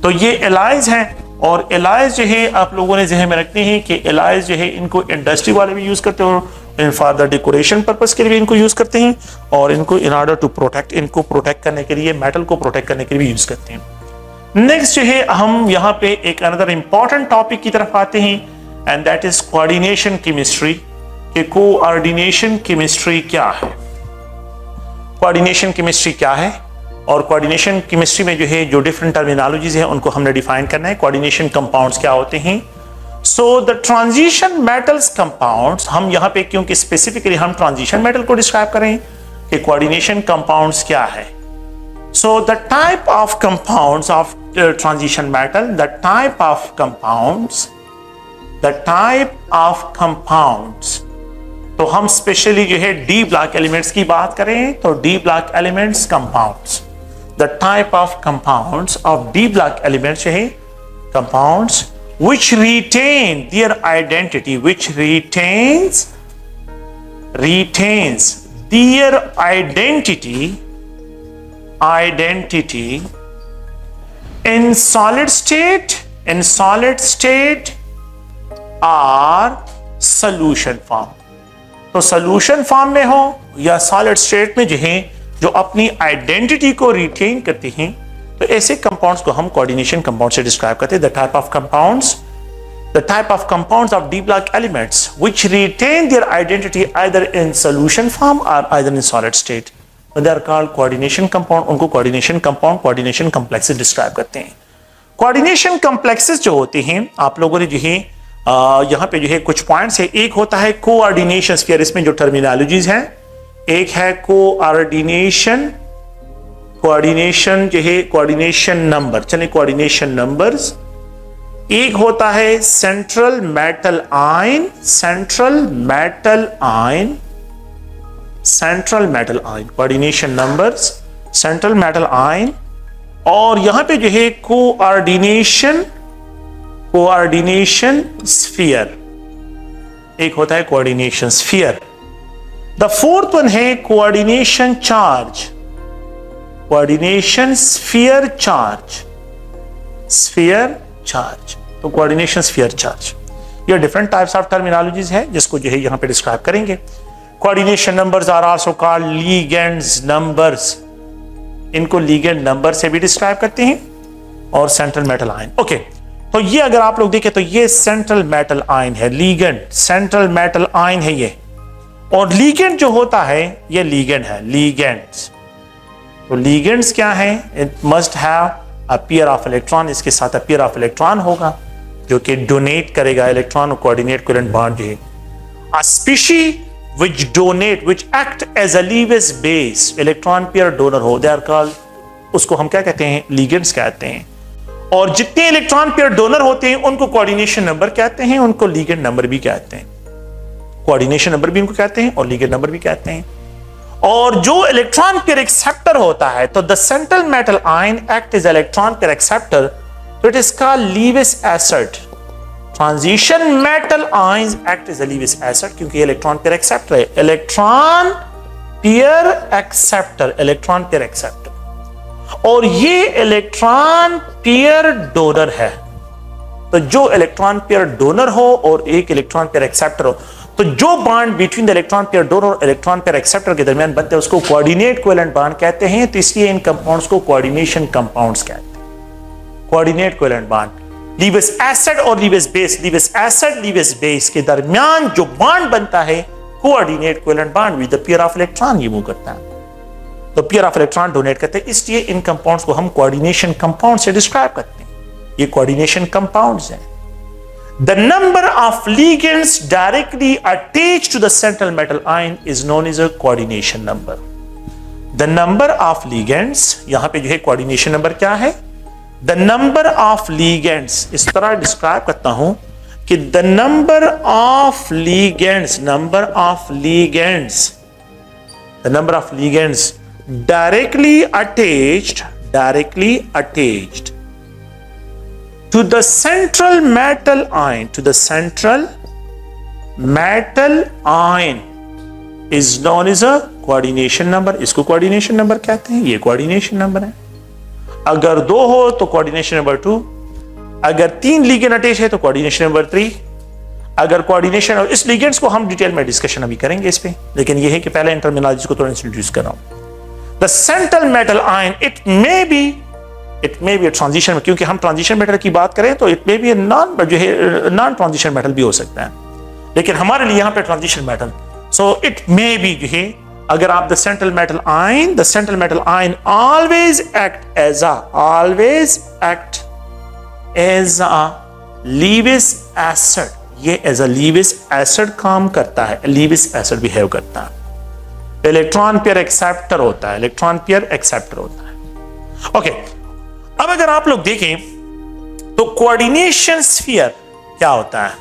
[SPEAKER 1] तो ये एलाइज हैं, और एलाइज जो है आप लोगों ने ज़हन में रखते हैं कि एलाइज जो है इनको इंडस्ट्री वाले भी यूज करते हैं, और फॉर द डेकोरेशन पर्पस के लिए भी इनको यूज करते हैं, और इनको इन ऑर्डर टू प्रोटेक्ट, इनको प्रोटेक्ट करने के लिए, मेटल को प्रोटेक्ट करने के लिए भी यूज करते हैं। नेक्स्ट जो है हम यहाँ पे एक अनदर इंपॉर्टेंट टॉपिक की तरफ आते हैं, and that is coordination chemistry. कि कोऑर्डिनेशन केमिस्ट्री क्या है, कोऑर्डिनेशन केमिस्ट्री क्या है, और कोऑर्डिनेशन केमिस्ट्री में जो है जो डिफरेंट टर्मिनोलॉजीज है उनको हमने डिफाइन करना है। कोऑर्डिनेशन कंपाउंड्स क्या होते हैं, so the transition metals compounds, हम यहाँ पे क्योंकि स्पेसिफिकली हम ट्रांजिशन मेटल को डिस्क्राइब करें कि कोऑर्डिनेशन कंपाउंड्स क्या है। So the type of compounds of transition metal, the type of compounds, the type of compounds, तो हम स्पेशली जो है डी ब्लॉक एलिमेंट्स की बात करें तो D block elements compounds, the type of compounds of D block elements है compounds which retain their identity, which retains their identity in solid state or solution form। तो solution form में हो या solid state में जो है जो अपनी आइडेंटिटी को रिटेन करते हैं, तो ऐसे कंपाउंड्स को हम कोऑर्डिनेशन कंपाउंड से डिस्क्राइब करते हैं। The type of compounds of D block elements which retain their identity either in solution form और either in solid state, they are called coordination compound. उनको coordination compound, coordination complexes describe करते हैं। Coordination complexes जो होते हैं, आप लोगों ने जो है यहाँ पे जो है कुछ पॉइंट्स है। एक होता है कोऑर्डिनेशन स्फीयर, इसमें जो टर्मिनोलॉजीज हैं, एक है कोऑर्डिनेशन जो है कोऑर्डिनेशन नंबर, चलिए कोऑर्डिनेशन नंबर्स। एक होता है central metal ion, coordination numbers, central metal ion. और यहां पे जो है कोऑर्डिनेशन स्फीयर, एक होता है coordination sphere. The fourth one है coordination charge, coordination sphere charge. तो कोऑर्डिनेशन स्फीयर चार्ज, ये डिफरेंट टाइप्स ऑफ टर्मिनोलॉजीज है जिसको जो है यहां पे डिस्क्राइब करेंगे। Coordination numbers are also called ligands numbers, इनको लीगेंड नंबर से भी डिस्क्राइब करते हैं। और सेंट्रल मेटल आयन, ओके। तो ये अगर आप लोग देखें तो ये सेंट्रल मेटल आयन है, लीगेंड सेंट्रल मेटल आयन है ये। और लीगेंड जो होता है ये लीगेंड है, लीगेंड्स। तो लीगेंड्स क्या है? It must have a pair of electron, इसके साथ अ पेयर ऑफ इलेक्ट्रॉन होगा जो कि डोनेट करेगा इलेक्ट्रॉन, कोऑर्डिनेट कोवेलेंट बॉन्ड जो है। A species which act as a Lewis base, electron pair donor हो, दे आर कॉल्ड, उसको हम क्या कहते हैं? लीगेंड्स कहते हैं। और जितने इलेक्ट्रॉन पेयर डोनर होते हैं उनको कोऑर्डिनेशन नंबर कहते हैं, उनको लीगेंड नंबर भी कहते हैं। कोऑर्डिनेशन नंबर भी उनको कहते हैं और लीगेंड नंबर भी कहते हैं। और जो इलेक्ट्रॉन पेयर एक्सेप्टर होता है, तो the central metal ion act as electron pair acceptor, तो it is called Lewis acid. Transition metal ions act as a Lewis acid, क्योंकि इलेक्ट्रॉन पेयर एक्सेप्टर है, इलेक्ट्रॉन पेयर एक्सेप्टर। और ये electron pair donor है। तो जो electron pair donor हो और एक इलेक्ट्रॉन पेयर एक्सेप्टर हो, तो जो bond between the electron pair donor और इलेक्ट्रॉन पेयर एक्सेप्टर के दरमियान बनते हैं उसको कोऑर्डिनेट कोवेलेंट बॉन्ड कहते हैं। तो इसलिए इन कंपाउंड्स को कोऑर्डिनेशन कंपाउंड्स कहते हैं, coordinate covalent bond. Lewis acid और लीविस बेस के दरमियान जो बॉन्ड बनता है coordinate covalent bond with the pair of electron, ये मूव करता है। तो पेयर ऑफ इलेक्ट्रॉन डोनेट करते हैं, इसलिए इन कंपाउंड्स को हम कोऑर्डिनेशन कंपाउंड से डिस्क्राइब करते हैं। ये कोऑर्डिनेशन कंपाउंड्स हैं। The number of ligands directly attached to the central metal ion is known as a coordination number. The number of ligands, यहां पे जो है coordination number क्या है? The number of ligands, इस तरह डिस्क्राइब करता हूं कि the number of ligands directly attached to the central metal ion, is known as a coordination number. इसको coordination number कहते हैं, ये coordination number है। अगर 2 हो तो coordination number 2, अगर 3 लिगेंड अटैच है तो coordination number 3। अगर coordination, इस लिगेंड्स को हम डिटेल में डिस्कशन अभी करेंगे इस पे, लेकिन ये है कि पहले इन टर्मिनोलॉजी को थोड़ा इंट्रोड्यूस कर रहा हूं। The central metal ion, it may be a transition, क्योंकि हम ट्रांजिशन मेटल की बात करें तो it may be non transition metal भी हो सकता है, लेकिन हमारे लिए यहाँ पे transition metal. So it may be जो है, अगर आप the central metal ion always act as a Lewis acid, ये एज अ लीविस एसिड काम करता है, लीविस एसिड बिहेव करता है। इलेक्ट्रॉन पेयर एक्सेप्टर होता है, ओके। अब अगर आप लोग देखें तो कोऑर्डिनेशन स्फीयर क्या होता है?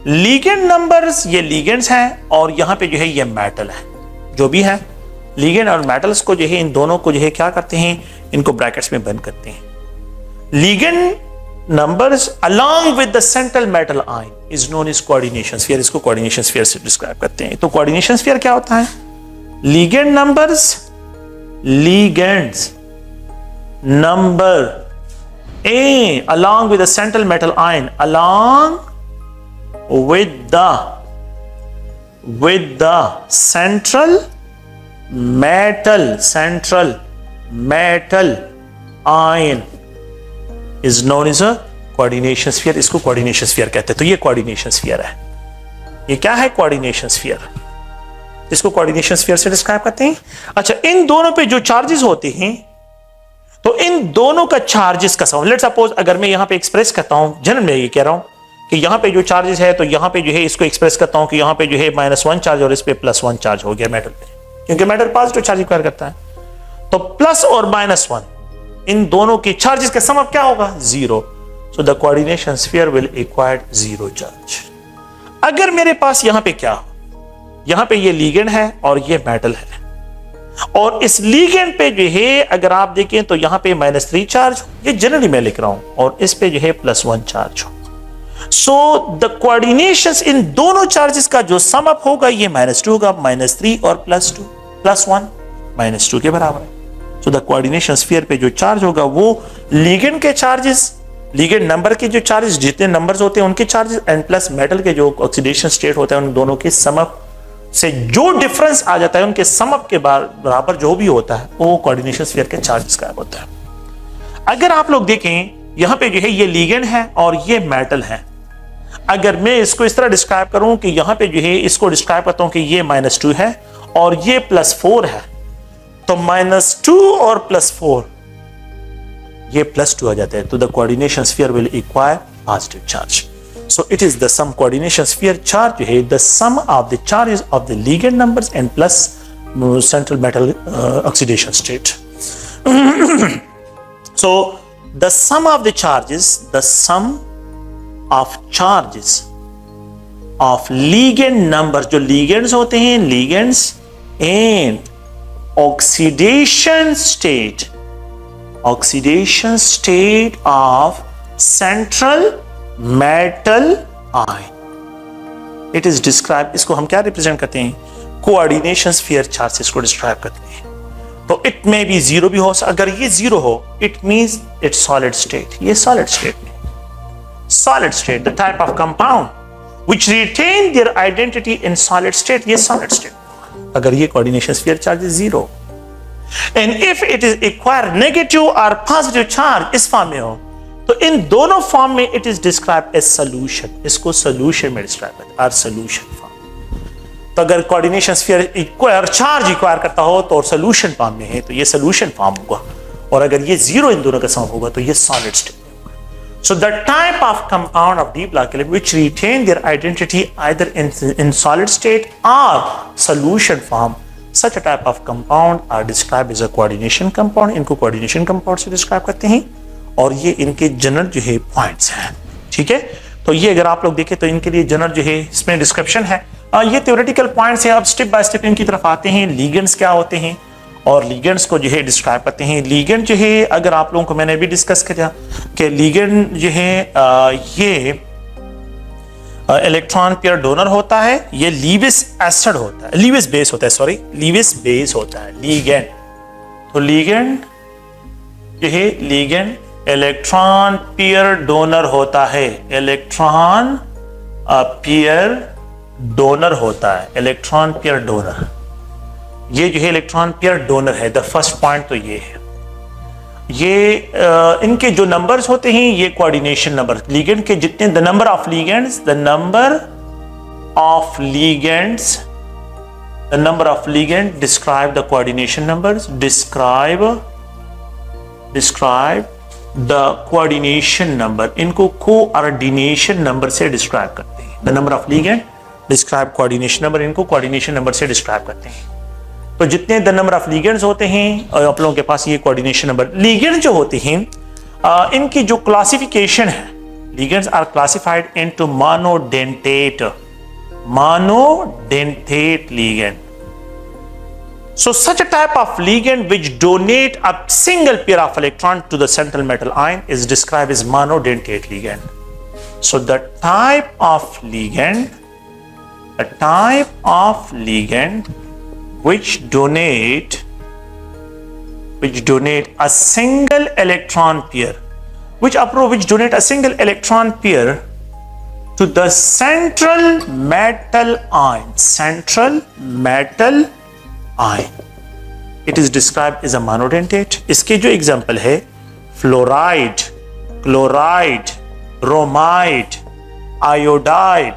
[SPEAKER 1] लीगेंड नंबर्स, ये लीगेंड्स हैं और यहां पे जो है ये मेटल है, जो भी है लीगेंड और मेटल्स को जो है, इन दोनों को जो है क्या करते हैं, इनको ब्रैकेट्स में बंद करते हैं। Ligand numbers along with the central metal ion is known as coordination sphere, इसको कोऑर्डिनेशन स्फीयर से डिस्क्राइब करते हैं। तो कोऑर्डिनेशन स्फीयर क्या होता है? Ligand number A along with the central metal ion, along with the central metal, central metal ion is known as a coordination sphere. इसको coordination sphere कहते हैं। तो ये coordination sphere है। ये क्या है? coordination sphere। इसको coordination sphere से डिस्क्राइब करते हैं। अच्छा, इन दोनों पे जो चार्जेस होते हैं, तो इन दोनों का चार्जेस का सम, लेट सपोज अगर मैं यहां पे एक्सप्रेस करता हूं, जनरल में ये कह रहा हूं कि यहां पे जो चार्जेस है, तो यहां पे जो है इसको एक्सप्रेस करता हूं कि यहां पे जो है -1 चार्ज और इस पे +1 चार्ज हो गया मेटल पे, क्योंकि मेटल पॉजिटिव चार्ज रिक्वायर करता है। तो प्लस और -1 इन दोनों के चार्जेस का सम क्या होगा? 0। So the coordination sphere will acquire 0 charge. अगर मेरे पास यहां पे क्या, यहां पे ये लिगेंड है और ये मेटल है, और इस लिगेंड पे जो है अगर आप देखें तो यहां पे -3 चार्ज, ये जनरली मैं लिख रहा हूं, और इस पे जो है +1 चार्ज हो। सो द कोऑर्डिनेशंस इन दोनों चार्जेस का जो सम अप होगा ये -2 होगा, -3 और +2 +1 -2 के बराबर है। सो द कोऑर्डिनेशन स्फीयर पे जो चार्ज होगा वो लिगेंड के चार्जेस, लिगेंड नंबर के जो चार्जेस, जितने नंबर्स होते हैं उनके चार्जेस, एंड प्लस मेटल के जो ऑक्सीडेशन स्टेट होता है उन दोनों के सम अप से जो डिफरेंस आ जाता है, उनके सम अप के बराबर जो भी होता है वो कोऑर्डिनेशन स्फीयर के चार्जेस का होता है। अगर आप लोग देखें यहां पे जो है ये लिगेंड है और ये मेटल है। अगर मैं इसको इस तरह डिस्क्राइब करूं कि यहां पे जो है इसको डिस्क्राइब करता हूं कि ये -2 है और ये +4 है, तो -2 और +4 ये +2 आ जाता है। तो the coordination sphere will acquire positive charge. So it is the sum coordination sphere charge है the sum of the charges of the ligand numbers and plus central metal oxidation state. So the sum of the charges, the sum of charges of ligand numbers, जो ligands होते हैं, ligands and oxidation state of central metal ion, it is describe, इसको हम क्या represent करते हैं? Coordination sphere charge से इसको डिस्क्राइब करते हैं। तो इट में भी 0 भी हो, अगर ये 0 हो it means it's solid state. ये सॉलिड स्टेट में, solid state the type of compound which retain their identity in solid state, ये सॉलिड स्टेट। अगर ये coordination sphere charge 0 and if it is acquire negative और positive charge इस form में हो, तो इन दोनों फॉर्म में it is describe as solution. इसको सॉल्यूशन में डिस्क्राइब करते हैं, आर सॉल्यूशन फॉर्म। तो अगर coordination sphere acquire charge acquire करता हो तो सॉल्यूशन फॉर्म में है, तो ये सॉल्यूशन फॉर्म होगा। और अगर ये 0 इन दोनों का सम होगा तो ये सॉलिड स्टेट में होगा। So the type of compound of D block element which retain their identity either in solid state और solution form, such a type of compound are described as a coordination compound। इनको coordination compound से describe करते हैं, और ये इनके general जो है पॉइंट्स हैं। ठीक है, तो ये अगर आप लोग देखें तो इनके लिए जनरल जो है इसमें डिस्क्रिप्शन है। ये थ्योरेटिकल पॉइंट्स है। अब स्टेप बाय स्टेप इनकी तरफ आते हैं। लिगेंड्स क्या होते हैं और लिगेंड्स को जो है डिस्क्राइब करते हैं। लिगेंड जो है, अगर आप लोगों को मैंने भी डिस्कस किया कि लिगेंड जो है ये इलेक्ट्रॉन पेयर डोनर होता है, ये लीविस एसिड होता है, लीविस बेस होता है, सॉरी लीविस बेस होता है लिगेंड। तो लिगेंड जो है, लिगेंड इलेक्ट्रॉन पेयर डोनर होता है, इलेक्ट्रॉन पेयर डोनर होता है, इलेक्ट्रॉन पेयर डोनर। ये जो है इलेक्ट्रॉन पेयर डोनर है। द फर्स्ट पॉइंट तो ये है। ये इनके जो नंबर्स होते हैं ये कोऑर्डिनेशन नंबर, लिगेंड के जितने, the number of ligands, the number of ligands, the number of ligand describe the coordination numbers, describe the coordination number. इनको कोऑर्डिनेशन नंबर से डिस्क्राइब करते हैं। The number of ligand describe coordination number, इनको coordination number से describe करते हैं। तो जितने द नंबर ऑफ लिगेंड्स होते हैं और आप लोगों के पास ये कोऑर्डिनेशन नंबर। लिगेंड जो होते हैं इनकी जो क्लासिफिकेशन है, ligands are classified into monodentate ligand. So such a type of ligand which donate a single pair of electron to the central metal ion is described as monodentate ligand. So the type of ligand which donate a single electron pair, which donate a single electron pair to the central metal ion, it is described as a monodentate. इसके जो example है fluoride, chloride, bromide, iodide,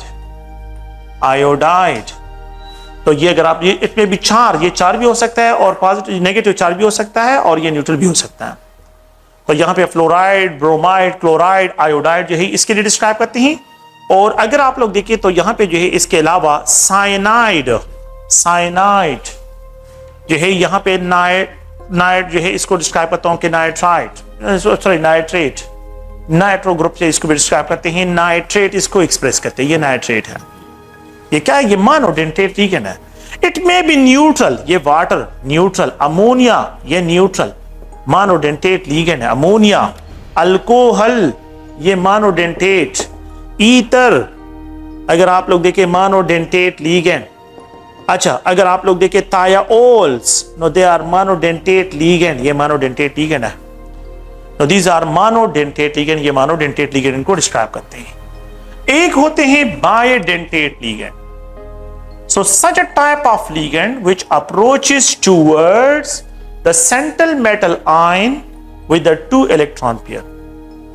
[SPEAKER 1] iodide. तो ये अगर आप ये इसमें भी ये चार भी हो सकता है और पॉजिटिव नेगेटिव चार भी हो सकता है और ये न्यूट्रल भी हो सकता है। तो यहाँ पे फ्लोराइड, ब्रोमाइड, क्लोराइड, आयोडाइड जो है इसके लिए डिस्क्राइब करते हैं। और अगर आप लोग देखिए तो यहाँ पे जो है इसके अलावा साइनाइड, साइनाइड जो है यहाँ पे नाइट जो है इसको डिस्क्राइब करता हूँ कि nitride, sorry nitrate, nitro group से इसको भी डिस्क्राइब करते हैं, नाइट्रेट इसको एक्सप्रेस करते हैं, ये नाइट्रेट है। ये क्या है? ये मोनोडेंटेट लिगेंड है। इट मे बी न्यूट्रल, ये वाटर न्यूट्रल, अमोनिया ये न्यूट्रल मोनोडेंटेट लिगेंड है, अमोनिया, अल्कोहल ये मोनोडेंटेट, ईथर अगर आप लोग देखें मोनोडेंटेट लिगेंड। अच्छा अगर आप लोग देखें thiols, no they are monodentate ligand, ये मोनोडेंटेट लिगेंड है। No these are monodentate ligand, ये मोनोडेंटेट लिगेंड इनको डिस्क्राइब करते हैं। एक होते हैं bidentate ligand. So such a type of ligand which approaches towards the central metal ion with the 2 electron pair.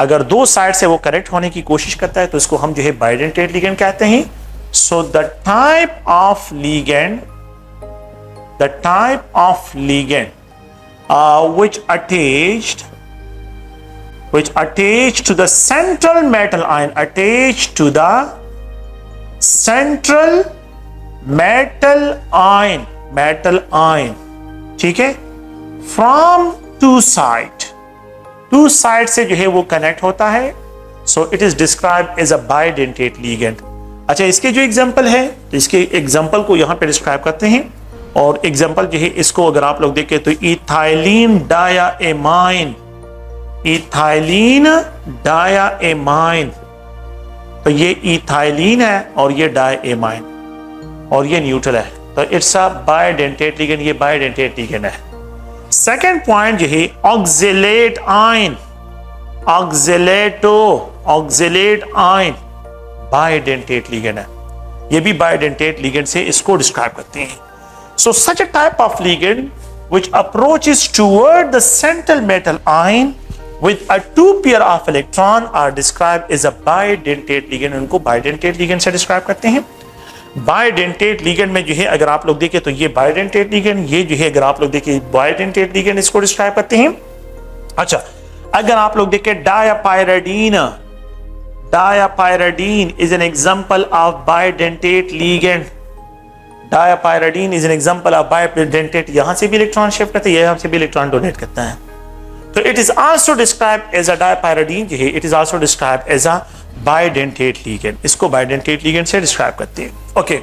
[SPEAKER 1] अगर दो साइड से वो कनेक्ट होने की कोशिश करता है तो इसको हम जो है बाइडेंटेट लिगेंड कहते हैं। So the type of ligand which attached to the central metal ion, attached to the central metal ion, ठीक है, from two side से जो है वो कनेक्ट होता है। so it is described as a bidentate ligand। अच्छा इसके जो एग्जांपल है तो इसके एग्जांपल को यहां पे डिस्क्राइब करते हैं और एग्जांपल जो है इसको अगर आप लोग देखें तो इथाइलिन डायाएमाइन, इथाइलिन डायाएमाइन, तो ये इथाइलिन है और ये डायाएमाइन और ये न्यूट्रल है, तो इट्स अ बाइडेंटेट लिगेंड, ये बाइडेंटेट लिगेंड है। सेकंड पॉइंट जो है oxalate ion, oxalate ion bidentate ligand है, ये भी बाइडेंटेट लिगेंड से इसको डिस्क्राइब करते हैं। So such a type of ligand which approaches toward the central metal ion with a 2 pair of electron are described as a bidentate ligand, उनको bidentate ligand से describe करते हैं। bidentate ligand में जो है अगर आप लोग देखें तो ये bidentate ligand, ये जो है अगर आप लोग देखें bidentate ligand इसको डिस्क्राइब करते हैं। अच्छा अगर आप लोग देखें डायापाइराडीन, डायापाइराडीन is an example of bidentate ligand, डायापाइराडीन is an example of bidentate, यहां से भी इलेक्ट्रॉन शिफ्ट करते हैं, यहां से भी इलेक्ट्रॉन डोनेट करता है। तो it is also described as a डायपाइराडीन जो है it is also described as a bidentate ligand, इसको bidentate ligand से डिस्क्राइब करते हैं। ओके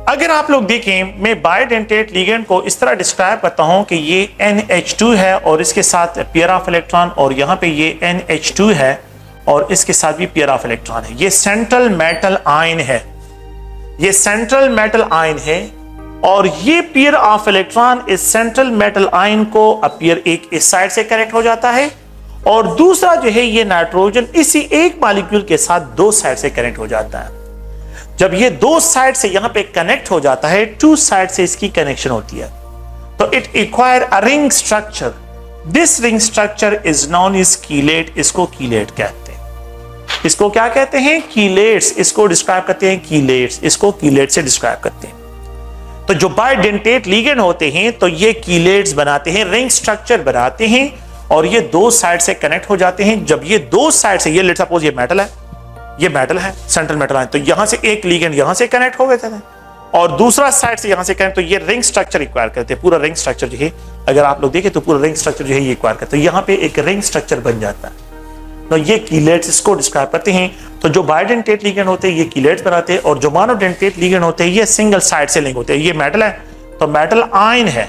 [SPEAKER 1] अगर आप लोग देखें मैं बाइडेंटेट लिगेंड को इस तरह डिस्क्राइब करता हूं कि ये NH2 है और इसके साथ पेयर ऑफ इलेक्ट्रॉन, और यहां पे ये NH2 है और इसके साथ भी पेयर ऑफ इलेक्ट्रॉन है। ये सेंट्रल मेटल आयन है, ये सेंट्रल मेटल आयन है और ये पेयर ऑफ इलेक्ट्रॉन इस सेंट्रल मेटल आयन को अपीयर एक इस साइड से कनेक्ट हो जाता है और दूसरा जो है ये नाइट्रोजन इसी एक मॉलिक्यूल के साथ दो साइड से कनेक्ट हो जाता है। जब ये दो साइड से यहां पे कनेक्ट हो जाता है, टू साइड से इसकी कनेक्शन होती है, तो it acquire a ring structure. This ring structure is known as chelate, इसको कीलेट कहते हैं। इसको क्या कहते हैं? कीलेट्स, इसको डिस्क्राइब करते हैं कीलेट्स, इसको कीलेट से डिस्क्राइब करते हैं। तो जो बाइडेंटेट लिगेंड होते हैं तो ये कीलेट्स बनाते हैं, रिंग स्ट्रक्चर बनाते हैं और ये दो साइड से कनेक्ट हो जाते हैं। जब ये दो साइड से, ये लेट्स सपोज ये मेटल है, ये मेटल है, सेंट्रल मेटल है, तो यहां से एक लिगेंड यहां से कनेक्ट हो गए थे और दूसरा साइड से यहां से कनेक्ट, तो ये रिंग स्ट्रक्चर एक्वायर करते हैं। पूरा रिंग स्ट्रक्चर जो है अगर आप लोग देखें तो पूरा रिंग स्ट्रक्चर जो है ये एक्वायर करते हैं, तो यहां पे एक रिंग स्ट्रक्चर बन जाता है। तो ये कीलेट्स इसको डिस्क्राइब करते हैं। तो जो बाइडेंटेट लिगेंड होते हैं ये कीलेट्स बनाते हैं और जो मोनोडेंटेट लिगेंड होते हैं ये सिंगल साइड से लिंक होते हैं। ये मेटल है तो मेटल आयन है,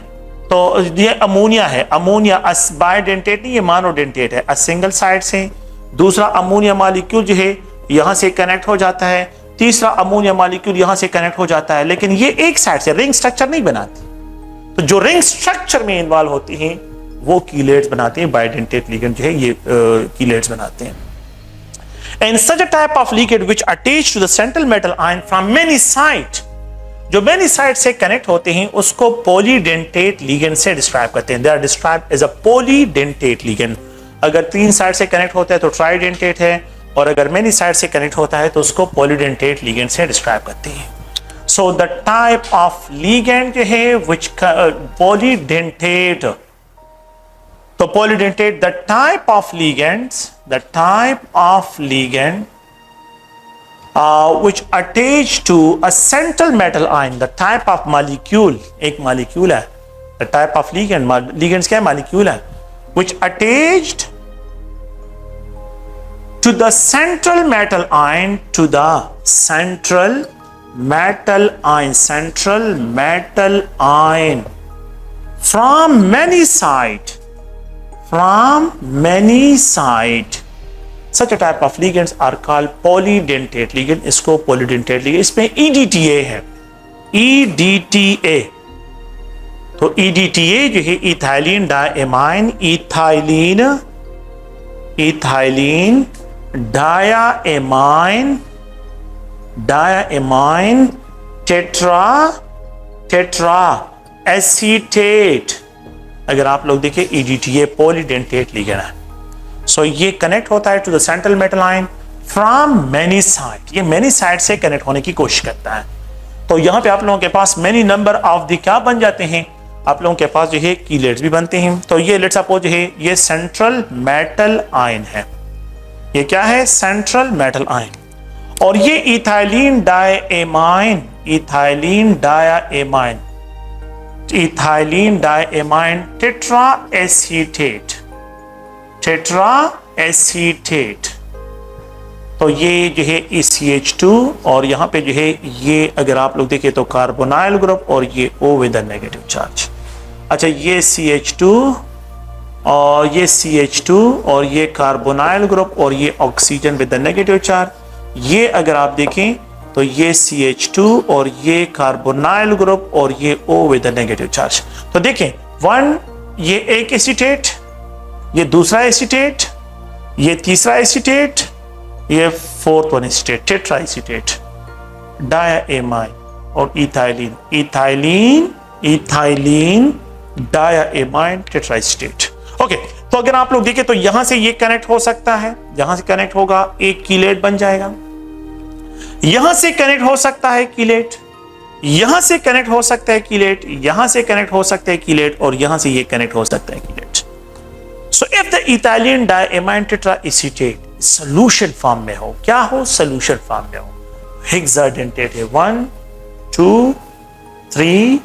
[SPEAKER 1] तो ये अमोनिया है, अमोनिया बाइडेंटेट नहीं, ये मोनोडेंटेट है, सिंगल साइड से। दूसरा अमोनिया मॉलिक्यूल जो है यहां से कनेक्ट हो जाता है, तीसरा अमोनिया मॉलिक्यूल यहां से कनेक्ट हो जाता है, लेकिन ये एक साइड से रिंग स्ट्रक्चर नहीं बनाती। तो जो रिंग स्ट्रक्चर में इन्वॉल्व होती हैं वो कीलेट्स बनाते हैं, बाइडेंटेट लिगेंड जो है ये कीलेट्स बनाते हैं। And such a type of ligand which attach to the central metal ion from many sides जो मेनी साइड से कनेक्ट होते हैं उसको पॉलीडेंटेट लिगेंड से डिस्क्राइब करते हैं। They are described as a polydentate ligand. अगर 3 साइड से कनेक्ट होता है तो ट्राइडेंटेट है, और अगर मेनी साइड से कनेक्ट होता है तो उसको पॉलीडेंटेट लिगेंड से डिस्क्राइब करते हैं। सो द टाइप ऑफ लिगेंड जो है विच पॉलीडेंटेट, तो polydentate the type of ligand which attach to a central metal ion, the type of molecule, एक molecule है, the type of ligand, ligands क्या है, molecule है, which attached to the central metal ion, to the central metal ion from many side, such a type of ligands are called polydentate ligand। इसको polydentate ligand, इसमें EDTA है, EDTA। तो EDTA जो है ethylene डायएमाइन, ethylene diamine tetra acetate. अगर आप लोग देखें EDTA पॉलीडेंटेट लिगेंड है। सो ये कनेक्ट होता है to the central metal ion from many side, ये मेनी साइड से कनेक्ट होने की कोशिश करता है। तो यहाँ पे आप लोगों के पास मेनी नंबर ऑफ द क्या बन जाते हैं, आप लोगों के पास जो है कीलेट्स भी बनते हैं। तो ये लेट्स सपोज जो है ये सेंट्रल मेटल आयन है, ये क्या है, सेंट्रल मेटल आयन, और ये इथाइलिन डायएमाइन टेट्रा एसीटेट। तो ये जो है ECH2, और यहाँ पे जो है ये अगर आप लोग देखें तो कार्बोनाइल ग्रुप और ये O with a negative charge. अच्छा, ये CH2 और ये CH2 और ये कार्बोनाइल ग्रुप और ये oxygen with a negative charge. ये अगर आप देखें तो ये CH2 और ये कार्बोनाइल ग्रुप और ये O with a negative charge. तो देखें, ये एक एसीटेट, ये दूसरा एसीटेट, ये तीसरा एसीटेट, ये fourth one acetate, tetra acetate, diamine और ethylene diamine tetra acetate. Okay, तो अगर आप लोग देखें तो यहां से ये कनेक्ट हो सकता है, यहां से कनेक्ट होगा, एक कीलेट बन जाएगा। यहां से कनेक्ट हो सकता है कीलेट, यहां से कनेक्ट हो सकता है कीलेट, यहां से कनेक्ट हो सकता है कीलेट, और यहां से ये कनेक्ट हो सकता है chelate. So if the ethylene diamine tetraacetate solution form में हो, क्या हो, सॉल्यूशन फॉर्म में हो, हेक्साडेंटेट है, 1 2 3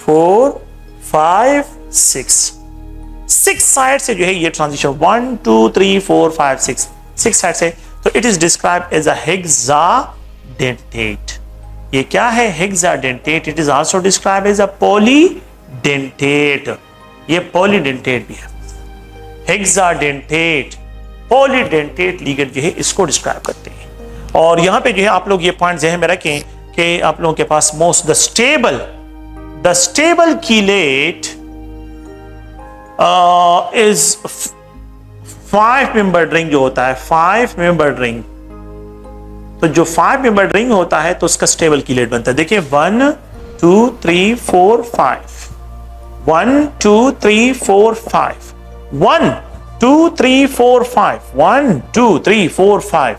[SPEAKER 1] 4 5 6 साइड से जो है ये ट्रांजिशन 1 2 3 4 5 6 साइड से, तो it is described as a hexadentate. ये क्या है, hexadentate. It is also described as a polydentate, ये पॉलीडेंटेट भी है। हेक्साडेंटेट पॉलीडेंटेट लिगेंड जो है इसको डिस्क्राइब करते हैं। और यहां पे जो है आप लोग ये पॉइंट ज़हन में रखें कि आप लोगों के पास most the stable chelate is 5 membered ring जो होता है, 5 मेंबर्ड रिंग। तो जो 5 मेंबर्ड रिंग होता है तो उसका स्टेबल कीलेट बनता है। देखिए 1 2 3 4 5, 1 2 3 4 5, 1 2 3 4 5, 1 2 3 4 5,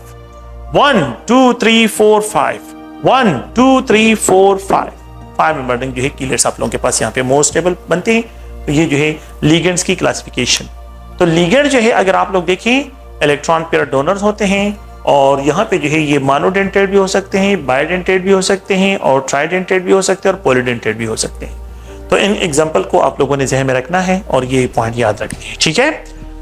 [SPEAKER 1] 1 2 3 4 5, 1 2 3 4 5, 5 मेंबर रिंग जो है कीलेट्स आप लोगों के पास यहाँ पे मोस्ट स्टेबल बनते हैं। तो ये जो है लिगेंड्स की क्लासिफिकेशन। तो लिगेंड जो है अगर आप लोग देखें इलेक्ट्रॉन पेयर डोनर्स होते हैं, और यहाँ पे जो है ये मोनोडेंटेट भी हो सकते हैं, बायोडेंटेट भी हो सकते हैं, और ट्राइडेंटेट भी हो सकते हैं, और पॉलीडेंटेट भी हो सकते हैं। तो इन एग्जाम्पल को आप लोगों ने ज़हन में रखना है और ये पॉइंट याद रखने हैं, ठीक है।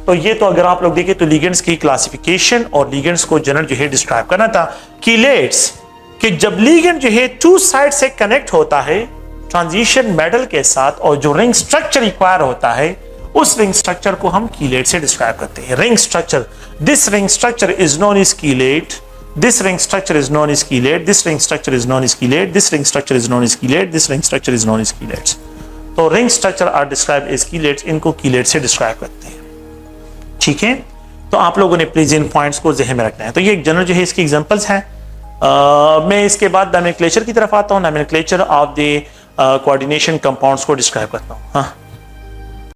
[SPEAKER 1] तो ये तो अगर आप लोग देखें तो लिगेंड्स की क्लासिफिकेशन और लिगेंड्स को जनरल जो है डिस्क्राइब करना था। कीलेट्स कि जब लिगेंड जो है 2 साइड से कनेक्ट होता है ट्रांजिशन मेटल के साथ, और जो रिंग स्ट्रक्चर रिक्वायर होता है उस रिंग स्ट्रक्चर को हम कीलेट से डिस्क्राइब करते हैं। Ring structure, this ring structure is known as chelate, this ring structure is known as chelate, this ring structure is known as chelate, this ring structure is known as chelate, this ring structure is known as chelates. तो ring structure are described as chelates, इनको chelate से describe करते हैं, ठीक है। तो आप लोगों ने प्लीज इन पॉइंट्स को ज़हन में रखना है। तो ये जनरल जो है इसकी एग्जांपल्स हैं। मैं इसके बाद नॉमेनक्लेचर की तरफ आता हूँ। Nomenclature of the coordination compounds को डिस्क्राइब करता हूँ। हाँ,